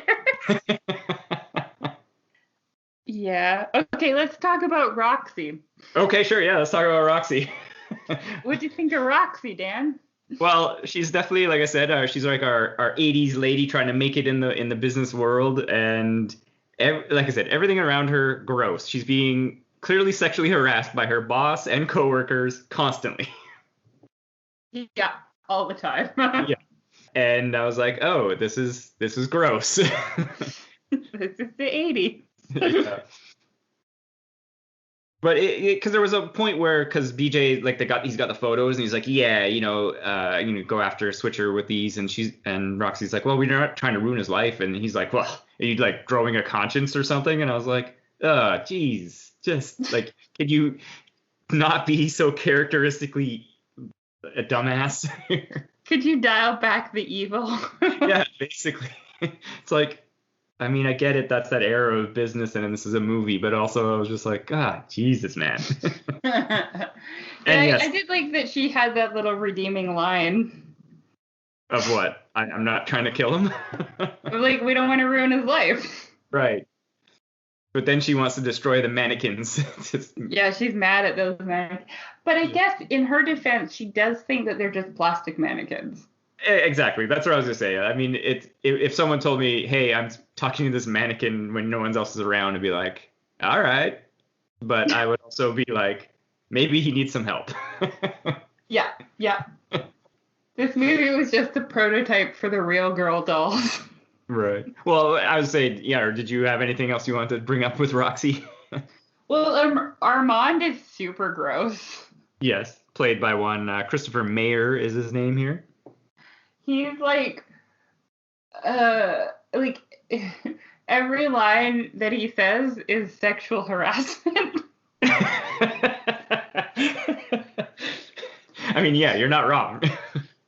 Yeah. Okay, let's talk about Roxy. Okay, sure. Yeah, let's talk about Roxy. What do you think of Roxy, Dan? Well, she's definitely, like I said, she's like our 80s lady trying to make it in the business world, and like I said, everything around her gross. She's being clearly sexually harassed by her boss and coworkers constantly. Yeah, all the time. Yeah. And I was like, oh, this is gross. This is the 80s. Yeah. But because there was a point where, because BJ, like, he's got the photos and he's like, yeah, go after Switcher with these, and Roxy's like, well, we're not trying to ruin his life, and he's like, well, are you like growing a conscience or something? And I was like, geez, just like, could you not be so characteristically a dumbass? Could you dial back the evil? Yeah, basically. It's like, I mean, I get it. That's that era of business, and this is a movie. But also, I was just like, Jesus, man. And yes, I did like that she had that little redeeming line. Of what? I'm not trying to kill him. Like, we don't want to ruin his life. Right. But then she wants to destroy the mannequins. Yeah, she's mad at those mannequins. But I guess in her defense, she does think that they're just plastic mannequins. Exactly. That's what I was going to say. I mean, if someone told me, hey, I'm talking to this mannequin when no one else is around, I'd be like, all right. But I would also be like, maybe he needs some help. Yeah. This movie was just a prototype for the real girl dolls. Right. Well, I would say, yeah, or did you have anything else you wanted to bring up with Roxy? Well, Armand is super gross. Yes, played by one Christopher Mayer is his name here. He's like every line that he says is sexual harassment. I mean, yeah, you're not wrong.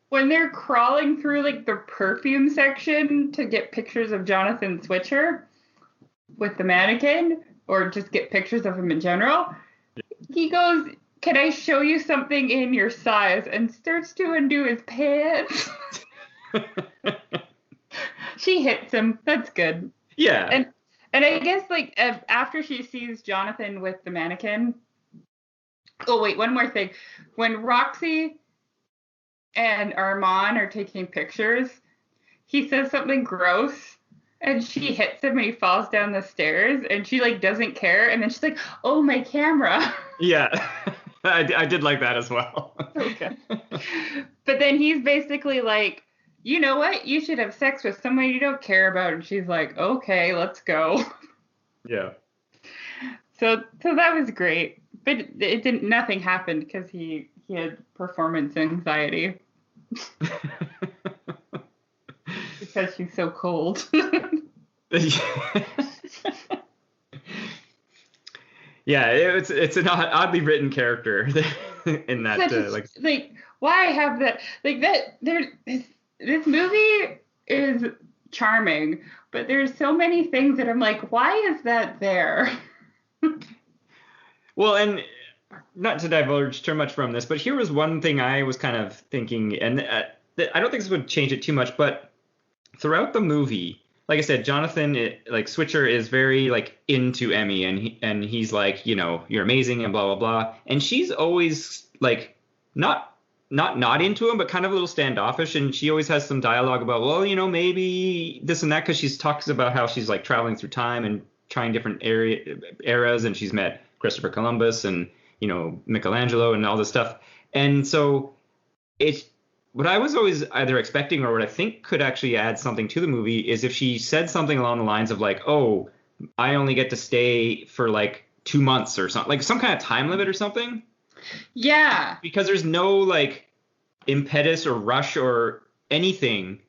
When they're crawling through like the perfume section to get pictures of Jonathan Switcher with the mannequin, or just get pictures of him in general, he goes, "Can I show you something in your size?" and starts to undo his pants. She hits him. That's good. Yeah. And I guess like after she sees Jonathan with the mannequin. Oh wait, one more thing. When Roxy and Armand are taking pictures, he says something gross and she hits him and he falls down the stairs and she like doesn't care and then she's like, "Oh, my camera." Yeah. I did like that as well. Okay. But then he's basically like, "You know what? You should have sex with someone you don't care about." And she's like, "Okay, let's go." Yeah. So that was great. But it didn't nothing happened because he had performance anxiety because she's so cold. Yeah, it's an oddly written character in that like why have that like that there this movie is charming, but there's so many things that I'm like, why is that there? Well, and not to diverge too much from this, but here was one thing I was kind of thinking, and I don't think this would change it too much, but throughout the movie, like I said, Jonathan, like Switcher, is very like into Emmy, and he's like, you're amazing and blah blah blah, and she's always like not into him, but kind of a little standoffish, and she always has some dialogue about, well, maybe this and that, because she talks about how she's like traveling through time and trying different eras, and she's met Christopher Columbus and Michelangelo and all this stuff, and so it's. What I was always either expecting or what I think could actually add something to the movie is if she said something along the lines of like, "Oh, I only get to stay for like 2 months or something," like some kind of time limit or something. Yeah. Because there's no like impetus or rush or anything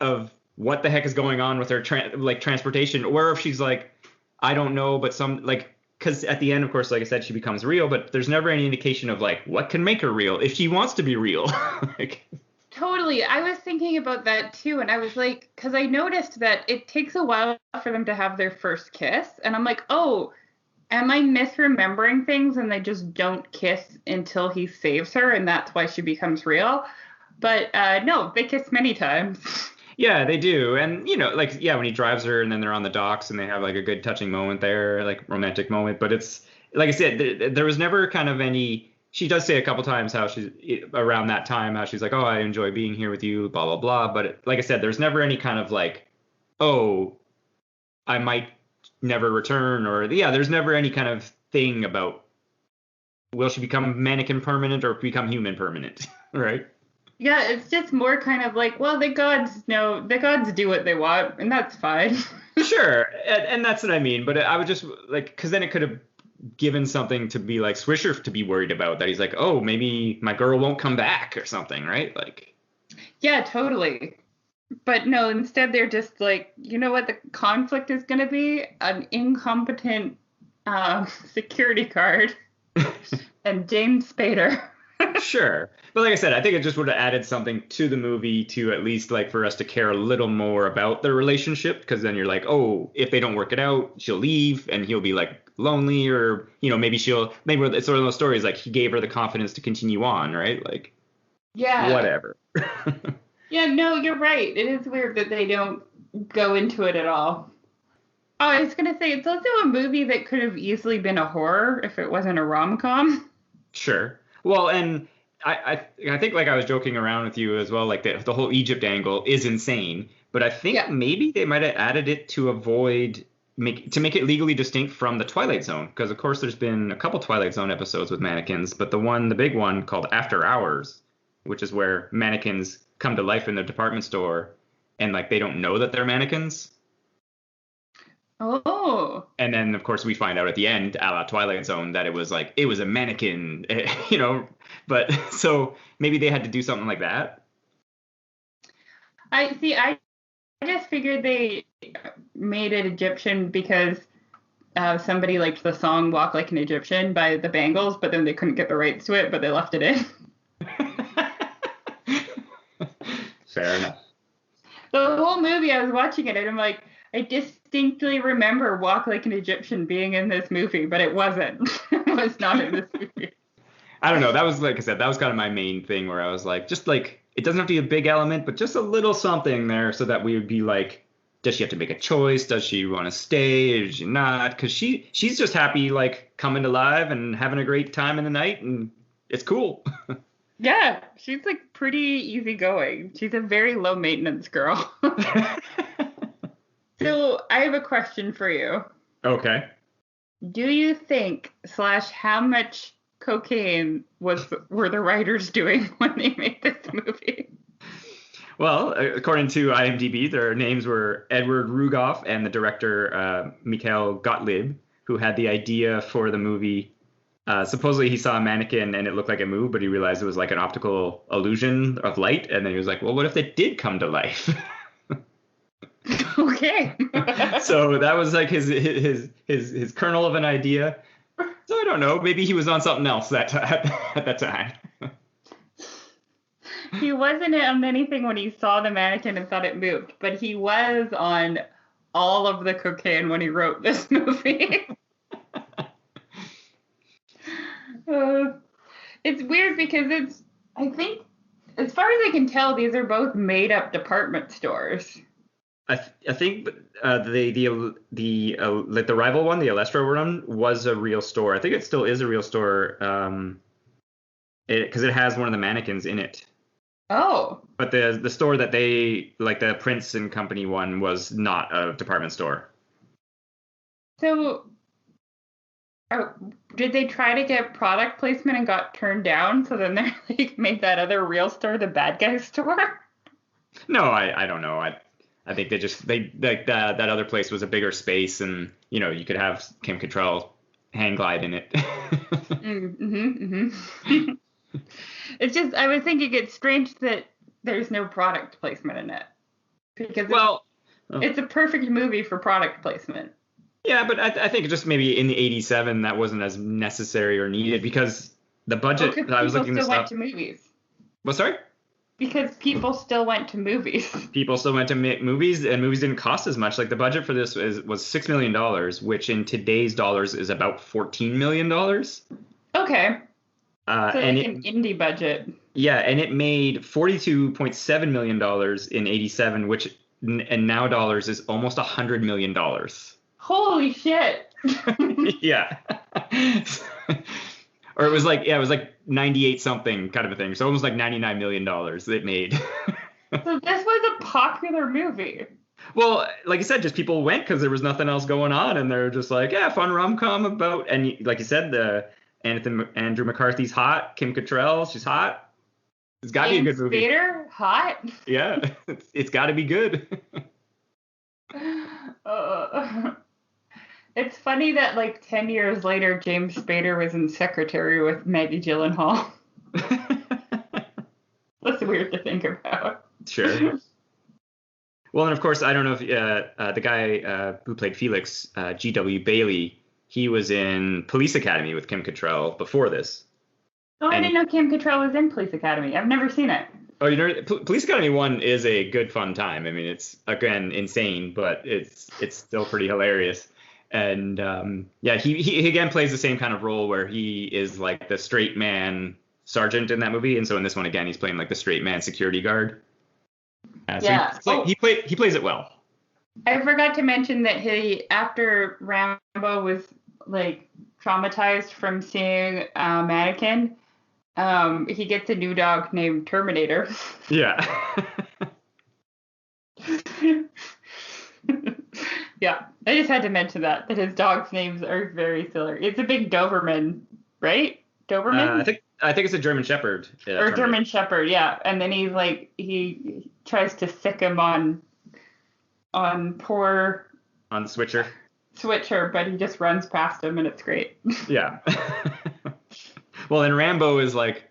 of what the heck is going on with her transportation, or if she's like, I don't know, but some like. Because at the end, of course, like I said, she becomes real, but there's never any indication of like what can make her real if she wants to be real. Like, totally. I was thinking about that too, and I was like, because I noticed that it takes a while for them to have their first kiss, and I'm like, oh, am I misremembering things and they just don't kiss until he saves her, and that's why she becomes real? But no, they kiss many times. yeah, they do. And, like, yeah, when he drives her and then they're on the docks and they have like a good touching moment there, like romantic moment. But it's, like I said, there was never kind of any. She does say a couple times how she's around that time, how she's like, oh, I enjoy being here with you, blah, blah, blah. But like I said, there's never any kind of like, oh, I might never return, or yeah, there's never any kind of thing about will she become mannequin permanent or become human permanent, right? Yeah, it's just more kind of like, well, the gods know, the gods do what they want, and that's fine. Sure, and that's what I mean. But I would just like, because then it could have given something to be like Swisher to be worried about, that he's like, oh, maybe my girl won't come back or something, right? Like, yeah, totally. But no, instead they're just like, you know what the conflict is going to be? An incompetent security guard and James Spader. sure. But like I said, I think it just would have added something to the movie to at least like for us to care a little more about their relationship, because then you're like, oh, if they don't work it out, she'll leave and he'll be like lonely, or maybe it's sort of those stories like he gave her the confidence to continue on, right? Like, Yeah. whatever. Yeah, no, you're right. It is weird that they don't go into it at all. Oh, I was going to say, it's also a movie that could have easily been a horror if it wasn't a rom-com. Sure. Well, and I think like I was joking around with you as well, like the whole Egypt angle is insane, but I think maybe they might have added it to make it legally distinct from the Twilight Zone, because of course there's been a couple Twilight Zone episodes with mannequins, but the big one called After Hours, which is where mannequins come to life in the department store and like they don't know that they're mannequins. Oh. And then, of course, we find out at the end, a la Twilight Zone, that it was a mannequin, But so maybe they had to do something like that. I just figured they made it Egyptian because somebody liked the song Walk Like an Egyptian by the Bangles, but then they couldn't get the rights to it, but they left it in. Fair enough. The whole movie, I was watching it, and I'm like, I distinctly remember Walk Like an Egyptian being in this movie, but it wasn't. was not in this movie. I don't know. That was, like I said, that was kind of my main thing where I was like, just like, it doesn't have to be a big element, but just a little something there so that we would be like, does she have to make a choice? Does she want to stay? Does she not? Because she's just happy, like, coming to live and having a great time in the night, and it's cool. Yeah, she's like pretty easygoing. She's a very low maintenance girl. So I have a question for you. Okay. Do you think / how much cocaine were the writers doing when they made this movie? Well, according to IMDb, their names were Edward Rugoff and the director Mikhail Gottlieb, who had the idea for the movie. Supposedly he saw a mannequin and it looked like it moved, but he realized it was like an optical illusion of light. And then he was like, well, what if it did come to life? Okay. So that was like his kernel of an idea. So I don't know. Maybe he was on something else at that time. He wasn't on anything when he saw the mannequin and thought it moved, but he was on all of the cocaine when he wrote this movie. It's weird because I think, as far as I can tell, these are both made up department stores. I think the rival one, the Alestro one, was a real store. I think it still is a real store, because it has one of the mannequins in it. Oh. But the store that they, like the Prince and Company one, was not a department store. So, did they try to get product placement and got turned down? So then they like made that other real store the bad guy store? No, I don't know. I think they like that other place was a bigger space, and you could have Kim Cattrall hang glide in it. It's just, I was thinking it's strange that there's no product placement in it, because it's a perfect movie for product placement. Yeah, but I think just maybe in the '87 that wasn't as necessary or needed because the budget. I was looking this up. People still went to movies. Well, sorry. Because people still went to movies. People still went to movies, and movies didn't cost as much. Like the budget for this was $6 million, which in today's dollars is about $14 million. Okay. So and like an indie budget. Yeah, and it made $42.7 million in '87, which in now dollars is almost $100 million. Holy shit. Yeah. Or it was like 98 something kind of a thing. So almost like $99 million it made. So this was a popular movie. Well, like you said, just people went because there was nothing else going on, and they're just like, yeah, fun rom-com about, and like you said, Andrew McCarthy's hot, Kim Cattrall, she's hot. It's got to be a good movie. James Spader, hot. Yeah, it's got to be good. It's funny that like 10 years later, James Spader was in Secretary with Maggie Gyllenhaal. That's weird to think about. Sure. Well, and of course, I don't know if the guy who played Felix, G.W. Bailey, he was in Police Academy with Kim Cattrall before this. Oh, I didn't know Kim Cattrall was in Police Academy. I've never seen it. Oh, Police Academy 1 is a good fun time. I mean, it's, again, insane, but it's still pretty hilarious. And yeah, he again plays the same kind of role where he is like the straight man sergeant in that movie, and so in this one again he's playing like the straight man security guard. Yeah, he plays it well. I forgot to mention that after Rambo was like traumatized from seeing Mannequin, he gets a new dog named Terminator. Yeah. Yeah, I just had to mention that his dog's names are very similar. It's a big Doberman, right? Doberman? I think it's a German Shepherd. Or German Shepherd, yeah. And then he tries to sick him on Switcher, but he just runs past him, and it's great. Yeah. Well, and Rambo is like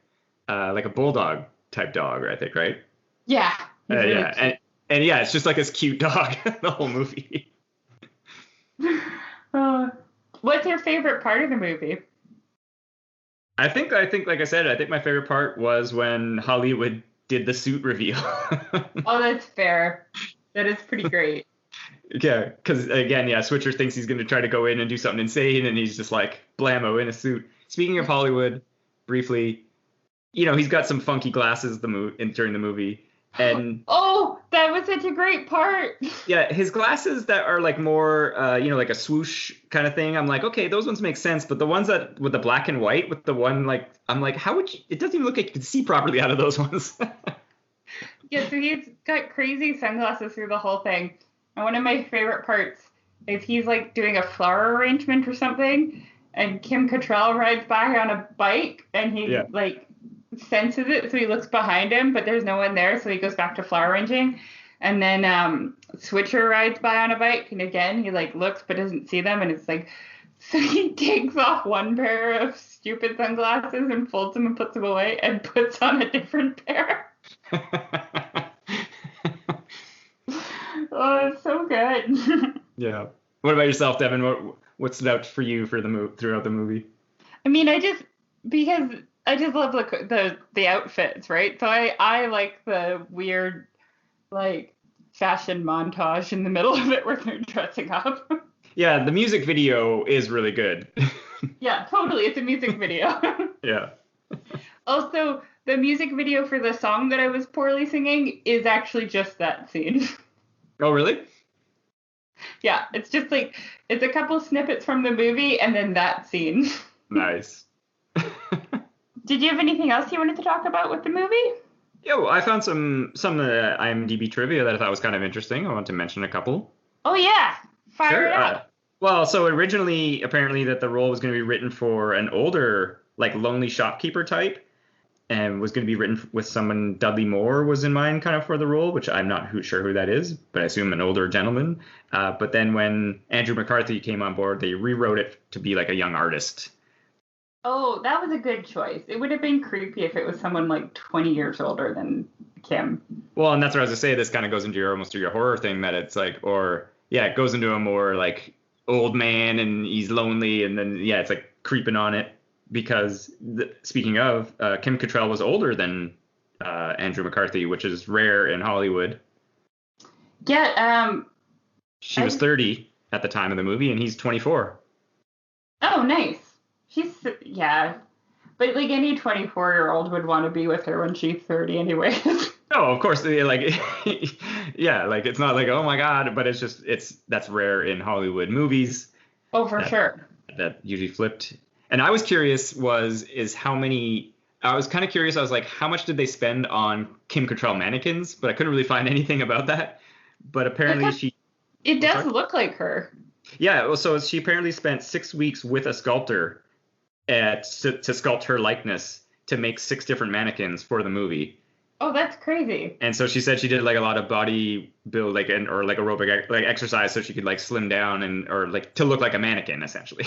a bulldog type dog, I think, right? Yeah. Really yeah, and yeah, it's just like this cute dog the whole movie. What's your favorite part of the movie? I think like I said, I think my favorite part was when Hollywood did the suit reveal. Oh, that's fair. That is pretty great. Yeah, because again, yeah, Switcher thinks he's going to try to go in and do something insane, and he's just like blammo in a suit. Speaking of Hollywood, briefly, he's got some funky glasses during the movie, and Oh, that was such a great part. yeah, his glasses that are like more, like a swoosh kind of thing. I'm like, okay, those ones make sense, but the ones that with the black and white, with the one like, I'm like, how would you? It doesn't even look like you can see properly out of those ones. Yeah, so he's got crazy sunglasses through the whole thing. And one of my favorite parts is he's like doing a flower arrangement or something, and Kim Cattrall rides by on a bike, and he Yeah. like senses it, so he looks behind him, but there's no one there, so he goes back to flower arranging. And then Switcher rides by on a bike, and again he like looks but doesn't see them, and it's like, so he takes off one pair of stupid sunglasses and folds them and puts them away and puts on a different pair. Oh, it's so good. Yeah. What about yourself, Devin? What stood out for you for throughout the movie? I mean, because I just love the outfits, right? So I like the weird like fashion montage in the middle of it where they're dressing up. Yeah, the music video is really good. Yeah, totally. It's a music video. Yeah. Also, the music video for the song that I was poorly singing is actually just that scene. Oh, really? Yeah, it's just like, it's a couple snippets from the movie and then that scene. Nice. Did you have anything else you wanted to talk about with the movie? Yo, I found some IMDb trivia that I thought was kind of interesting. I want to mention a couple. Oh yeah, fire it up. Well, so originally, apparently, that the role was going to be written for an older, like, lonely shopkeeper type, and was going to be written with someone, Dudley Moore was in mind kind of for the role, which I'm not sure who that is, but I assume an older gentleman. But then when Andrew McCarthy came on board, they rewrote it to be like a young artist. Oh, that was a good choice. It would have been creepy if it was someone like 20 years older than Kim. Well, and that's what I was going to say. This kind of goes into almost your horror thing, that it's like, or yeah, it goes into a more like old man and he's lonely, and then yeah, it's like creeping on it. Because speaking of, Kim Cattrall was older than Andrew McCarthy, which is rare in Hollywood. Yeah, she was 30 at the time of the movie, and he's 24. Oh, nice. Yeah. But like any 24-year-old would want to be with her when she's 30 anyways. Oh, of course. Like, yeah, like it's not like, oh my God, but that's rare in Hollywood movies. Oh, for sure. That usually flipped. And I was curious I was kind of curious. I was like, how much did they spend on Kim Cattrall mannequins? But I couldn't really find anything about that. But apparently it does look like her. Yeah. Well, so she apparently spent 6 weeks with a sculptor to sculpt her likeness to make 6 different mannequins for the movie. Oh, that's crazy. And so she said she did like a lot of body build, like, or like aerobic like exercise, so she could like slim down or like to look like a mannequin essentially.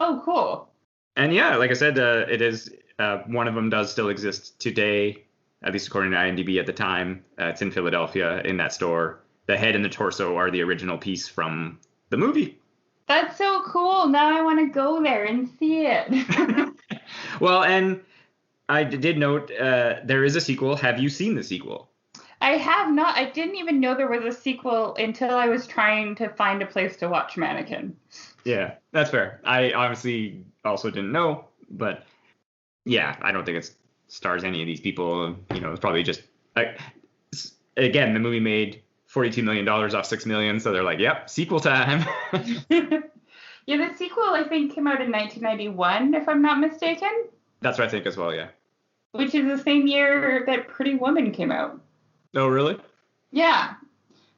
Oh, cool. And yeah, like I said, it is one of them does still exist today, at least according to IMDb at the time. It's in Philadelphia in that store. The head and the torso are the original piece from the movie. That's so cool. Now I want to go there and see it. Well, and I did note there is a sequel. Have you seen the sequel? I have not. I didn't even know there was a sequel until I was trying to find a place to watch Mannequin. Yeah, that's fair. I obviously also didn't know, but yeah, I don't think it stars any of these people. It's probably just again, the movie made $42 million off $6 million, so they're like, yep, sequel time. Yeah, the sequel I think came out in 1991, if I'm not mistaken. That's what I think as well, yeah. Which is the same year that Pretty Woman came out. Oh, really? Yeah.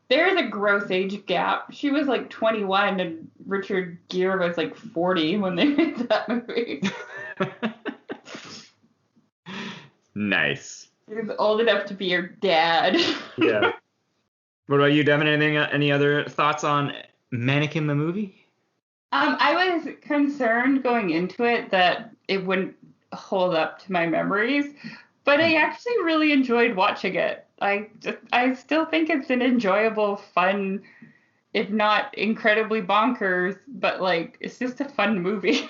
There's a gross age gap. She was like 21 and Richard Gere was like 40 when they made that movie. Nice. He was old enough to be your dad. Yeah. What about you, Devin? Any other thoughts on Mannequin the movie? I was concerned going into it that it wouldn't hold up to my memories, but I actually really enjoyed watching it. I still think it's an enjoyable, fun, if not incredibly bonkers, but like it's just a fun movie.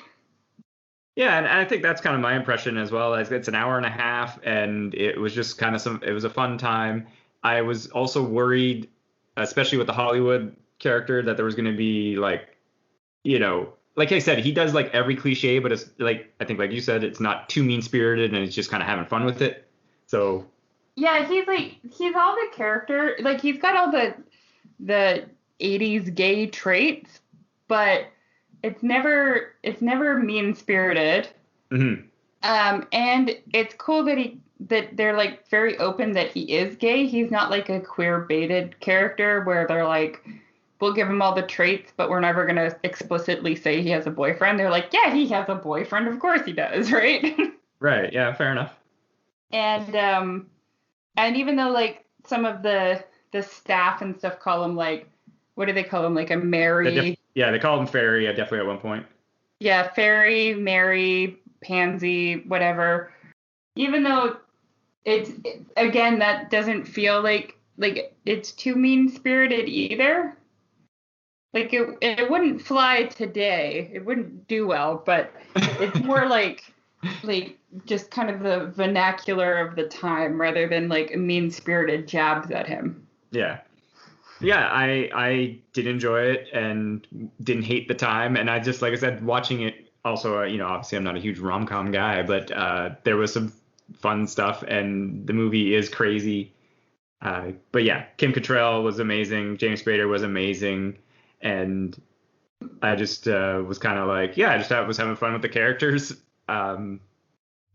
Yeah, and I think that's kind of my impression as well. It's an hour and a half, and it was just kind of it was a fun time. I was also worried especially with the Hollywood character, that there was going to be like, like I said, he does like every cliche, but it's like, I think like you said, it's not too mean-spirited and it's just kind of having fun with it. So Yeah, he's all the character, like he's got all the 80s gay traits, but it's never mean-spirited. mm-hmm. And it's cool that they're like very open that he is gay. He's not like a queer baited character where they're like, we'll give him all the traits, but we're never going to explicitly say he has a boyfriend. They're like, yeah, he has a boyfriend. Of course he does, right? Right. Yeah, fair enough. And even though like some of the staff and stuff call him like, what do they call him? Like a Mary. They called him Fairy, definitely at one point. Yeah, Fairy, Mary, Pansy, whatever. Even though again, that doesn't feel like it's too mean-spirited either. Like it wouldn't fly today. It wouldn't do well, but it's more like just kind of the vernacular of the time rather than like mean-spirited jabs at him. Yeah. Yeah, I did enjoy it and didn't hate the time. And I just, like I said, watching it also, obviously I'm not a huge rom-com guy, but there was some fun stuff and the movie is crazy. But yeah, Kim Cattrall was amazing. James Spader was amazing. And I just was kind of like, I just was having fun with the characters. But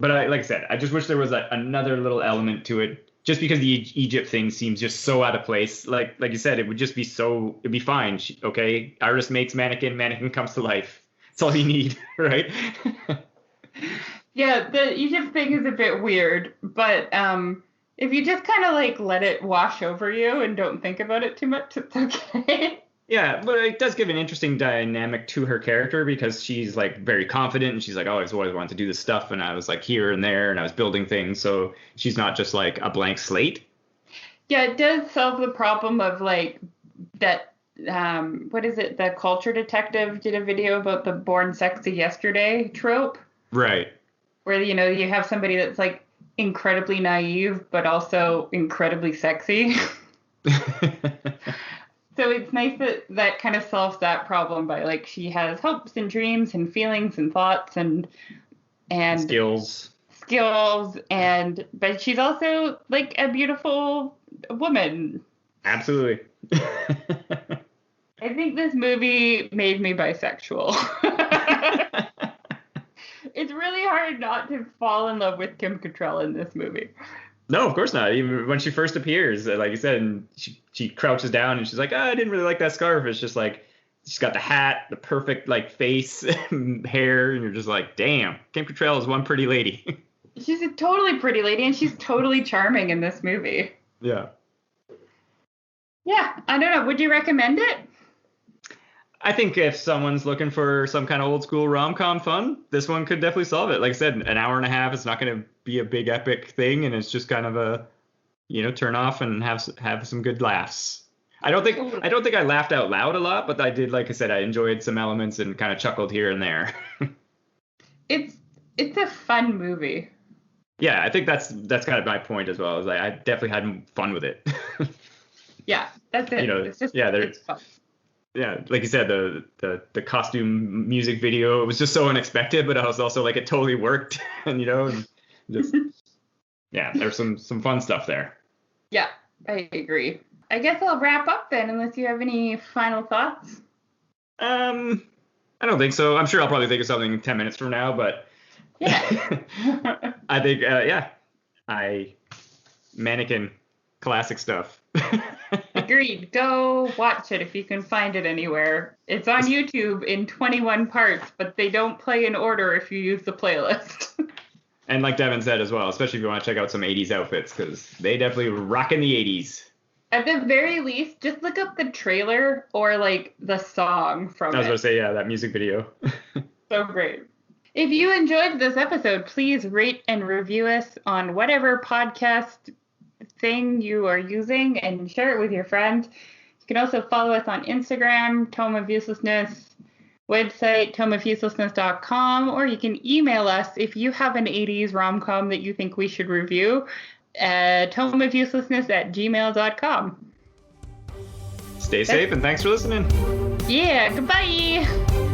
like I said, I just wish there was another little element to it. Just because the Egypt thing seems just so out of place. Like you said, it would just be it'd be fine. Okay, artist makes mannequin comes to life. That's all you need, right? Yeah, the Egypt thing is a bit weird, but if you just kind of like let it wash over you and don't think about it too much, it's okay. Yeah, but it does give an interesting dynamic to her character because she's like very confident and she's like, oh, I've always wanted to do this stuff. And I was like here and there and I was building things. So she's not just like a blank slate. Yeah, it does solve the problem of like that. What is it? The Culture Detective did a video about the Born Sexy Yesterday trope. Right. Where, you have somebody that's like incredibly naive, but also incredibly sexy. So it's nice that kind of solves that problem by like she has hopes and dreams and feelings and thoughts and skills, but she's also like a beautiful woman. Absolutely. I think this movie made me bisexual. It's really hard not to fall in love with Kim Cattrall in this movie. No, of course not. Even when she first appears, like you said, and she crouches down and she's like, I didn't really like that scarf. It's just like, she's got the hat, the perfect like face, hair, and you're just like, damn, Kim Cattrall is one pretty lady. She's a totally pretty lady, and she's totally charming in this movie. Yeah. Yeah, I don't know. Would you recommend it? I think if someone's looking for some kind of old school rom-com fun, this one could definitely solve it. Like I said, an hour and a half, it's not going to be a big epic thing, and it's just kind of a, turn off and have some good laughs. I don't think I laughed out loud a lot, but I did, like I said, I enjoyed some elements and kind of chuckled here and there. It's a fun movie. Yeah, I think that's kind of my point as well. Is like I definitely had fun with it. Yeah, that's it. It's just it's fun. Yeah, like you said, the costume music video, it was just so unexpected, but I was also like, it totally worked, and just there's some fun stuff there. Yeah, I agree. I guess I'll wrap up then, unless you have any final thoughts. I don't think so. I'm sure I'll probably think of something 10 minutes from now, but yeah, I think Mannequin, classic stuff. Agreed. Go watch it if you can find it anywhere. It's on YouTube in 21 parts, but they don't play in order if you use the playlist. And like Devin said as well, especially if you want to check out some 80s outfits, because they definitely rock in the 80s. At the very least, just look up the trailer or like the song from it. I was going to say, yeah, that music video. So great. If you enjoyed this episode, please rate and review us on whatever podcast thing you are using and share it with your friends. You can also follow us on Instagram, Tome of Uselessness, website, tomeofuselessness.com, or you can email us if you have an 80s rom-com that you think we should review at tomeofuselessness@gmail.com. Stay safe and thanks for listening. Yeah, goodbye.